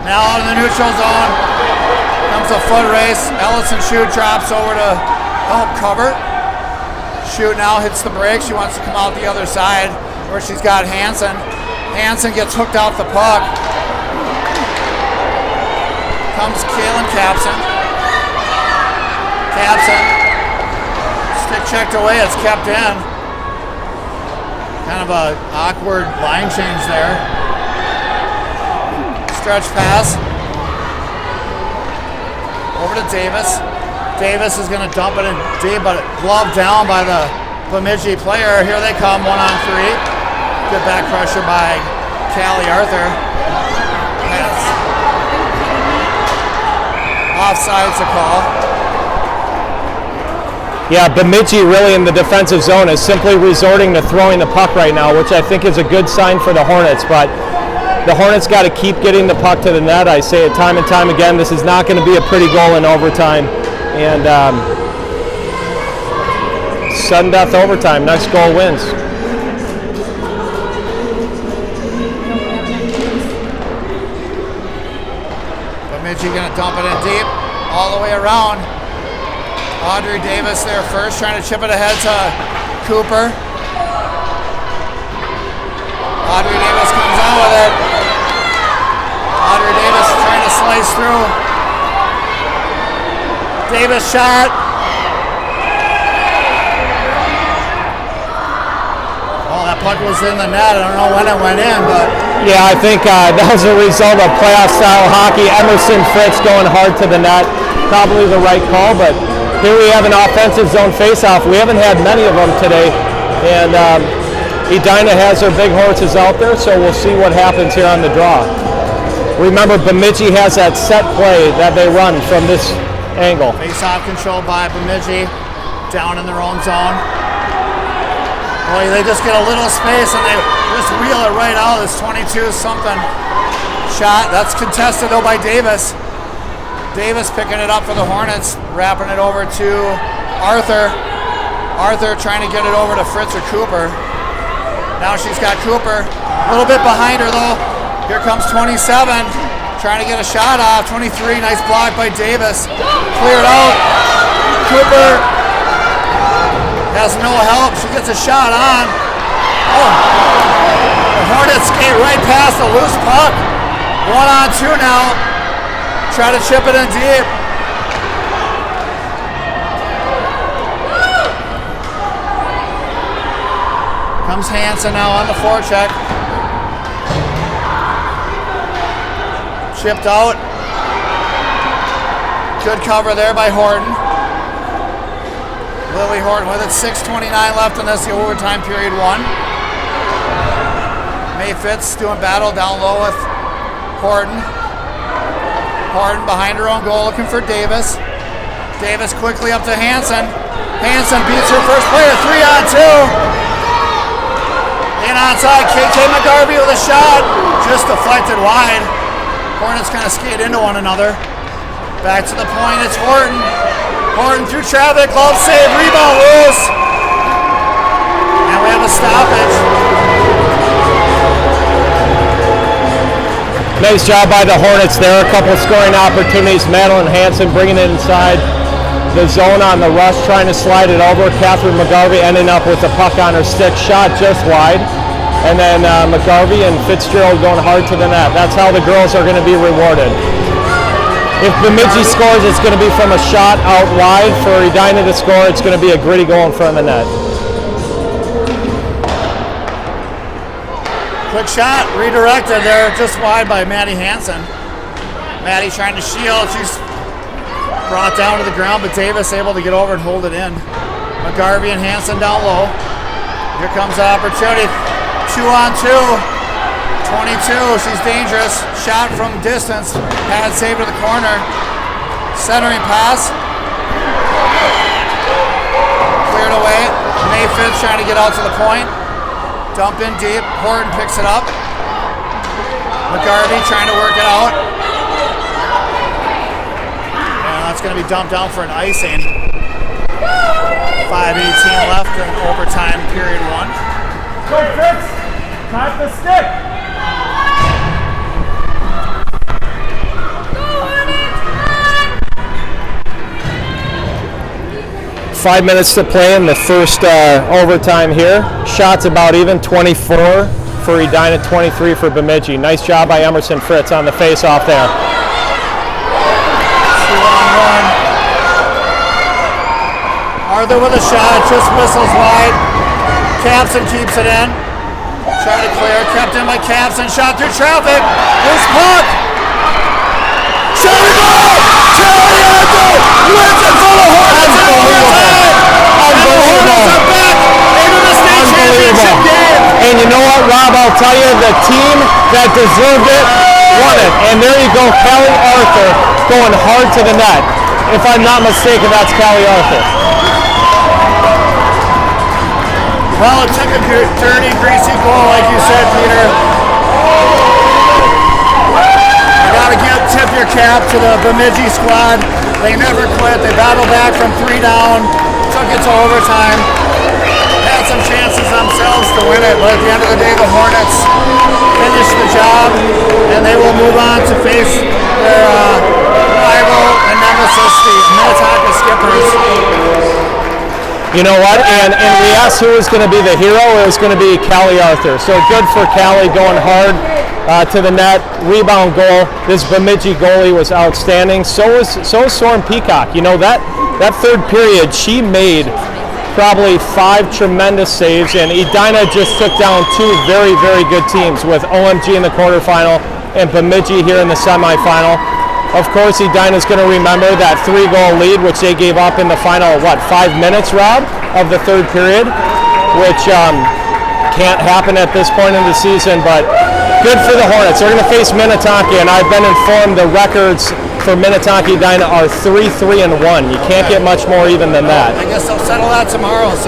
Now out in the neutral zone, comes a foot race. Ellison Shute drops over to help cover. Shute now hits the break. She wants to come out the other side where she's got Hansen. Hansen gets hooked off the puck. Comes Kaylin Capson. Capson. Stick checked away. It's kept in. Kind of a awkward line change there. Stretch pass. Over to Davis. Davis is going to dump it in deep, but gloved down by the Bemidji player. Here they come, 1-on-3. Good back pressure by Callie Arthur. Pass. Offside's a call. Yeah, Bemidji really in the defensive zone is simply resorting to throwing the puck right now, which I think is a good sign for the Hornets, but the Hornets got to keep getting the puck to the net. I say it time and time again, this is not going to be a pretty goal in overtime. And sudden death overtime, next goal wins. Bemidji going to dump it in deep, all the way around. Audrey Davis there first, trying to chip it ahead to Cooper. Audrey Davis comes out with it. Audrey Davis trying to slice through. Davis shot. Oh, that puck was in the net. I don't know when it went in, but... Yeah, I think that was a result of playoff-style hockey. Emerson Fritz going hard to the net. Probably the right call, but here we have an offensive zone face-off. We haven't had many of them today, and Edina has their big horses out there, so we'll see what happens here on the draw. Remember, Bemidji has that set play that they run from this angle. Face-off controlled by Bemidji, down in their own zone. Boy, they just get a little space and they just wheel it right out. This 22-something shot. That's contested though by Davis. Davis picking it up for the Hornets, wrapping it over to Arthur. Arthur trying to get it over to Fritz or Cooper. Now she's got Cooper. A little bit behind her though. Here comes 27, trying to get a shot off. 23, nice block by Davis. Cleared out. Cooper has no help. She gets a shot on. Oh, the Hornets skate right past the loose puck. 1-on-2 now. Try to chip it in deep. Comes Hansen now on the forecheck. Chipped out. Good cover there by Horton. Lily Horton with it. 6:29 left in this overtime period 1. May Fitz doing battle down low with Horton. Horton behind her own goal looking for Davis. Davis quickly up to Hansen. Hanson beats her first player, 3-on-2. In onside, KK McGarvey with a shot. Just deflected wide. Hornets kind of skate into one another. Back to the point, it's Horton. Horton through traffic, glove save, rebound loose. And we have a stoppage. Nice job by the Hornets there. A couple scoring opportunities. Madeline Hanson bringing it inside the zone on the rush, trying to slide it over. Catherine McGarvey ending up with the puck on her stick. Shot just wide. And then McGarvey and Fitzgerald going hard to the net. That's how the girls are going to be rewarded. If Bemidji scores, it's going to be from a shot out wide. For Edina to score, it's going to be a gritty goal in front of the net. Quick shot, redirected there, just wide by Maddie Hanson. Maddie trying to shield. She's brought down to the ground, but Davis able to get over and hold it in. McGarvey and Hanson down low. Here comes the opportunity. 2-on-2. 22, she's dangerous. Shot from distance. Pad save to the corner. Centering pass. Cleared away. Mayfield trying to get out to the point. Dump in deep. Horton picks it up. McGarvey trying to work it out. And that's going to be dumped down for an icing. 5:18 left in overtime period 1. Go, Fitz. Time the stick. 5 minutes to play in the first overtime here. Shots about even, 24 for Edina, 23 for Bemidji. Nice job by Emerson Fritz on the face-off there. 2-on-1. Arthur with a shot, just whistles wide. Capson keeps it in. Trying to clear, kept in by Capson. Shot through traffic. Loose puck. Shot and goal! Kelly Arthur wins it for the Hornets in overtime. And the Hornets are back into the state championship game. And you know what, Rob? I'll tell you, the team that deserved it won it. And there you go, Kelly Arthur going hard to the net. If I'm not mistaken, that's Kelly Arthur. Well, it took a dirty, greasy goal, like you said, Peter. You gotta tip your cap to the Bemidji squad. They never quit. They battled back from 3 down, took it to overtime, had some chances themselves to win it, but at the end of the day, the Hornets finished the job, and they will move on to face their rival and nemesis, the Minnetonka Skippers. You know what? And we asked who was going to be the hero. It was going to be Callie Arthur. So good for Callie going hard to the net. Rebound goal. This Bemidji goalie was outstanding. So was Soren Peacock. You know, that third period, she made probably 5 tremendous saves, and Edina just took down 2 very, very good teams with OMG in the quarterfinal and Bemidji here in the semifinal. Of course, Edina's going to remember that 3-goal lead, which they gave up in the final, 5 minutes, Rob, of the third period, which can't happen at this point in the season, but good for the Hornets. They're going to face Minnetonka, and I've been informed the records for Minnetonka Edina are 3-3-1. You can't get much more even than that. I guess they'll settle that tomorrow. So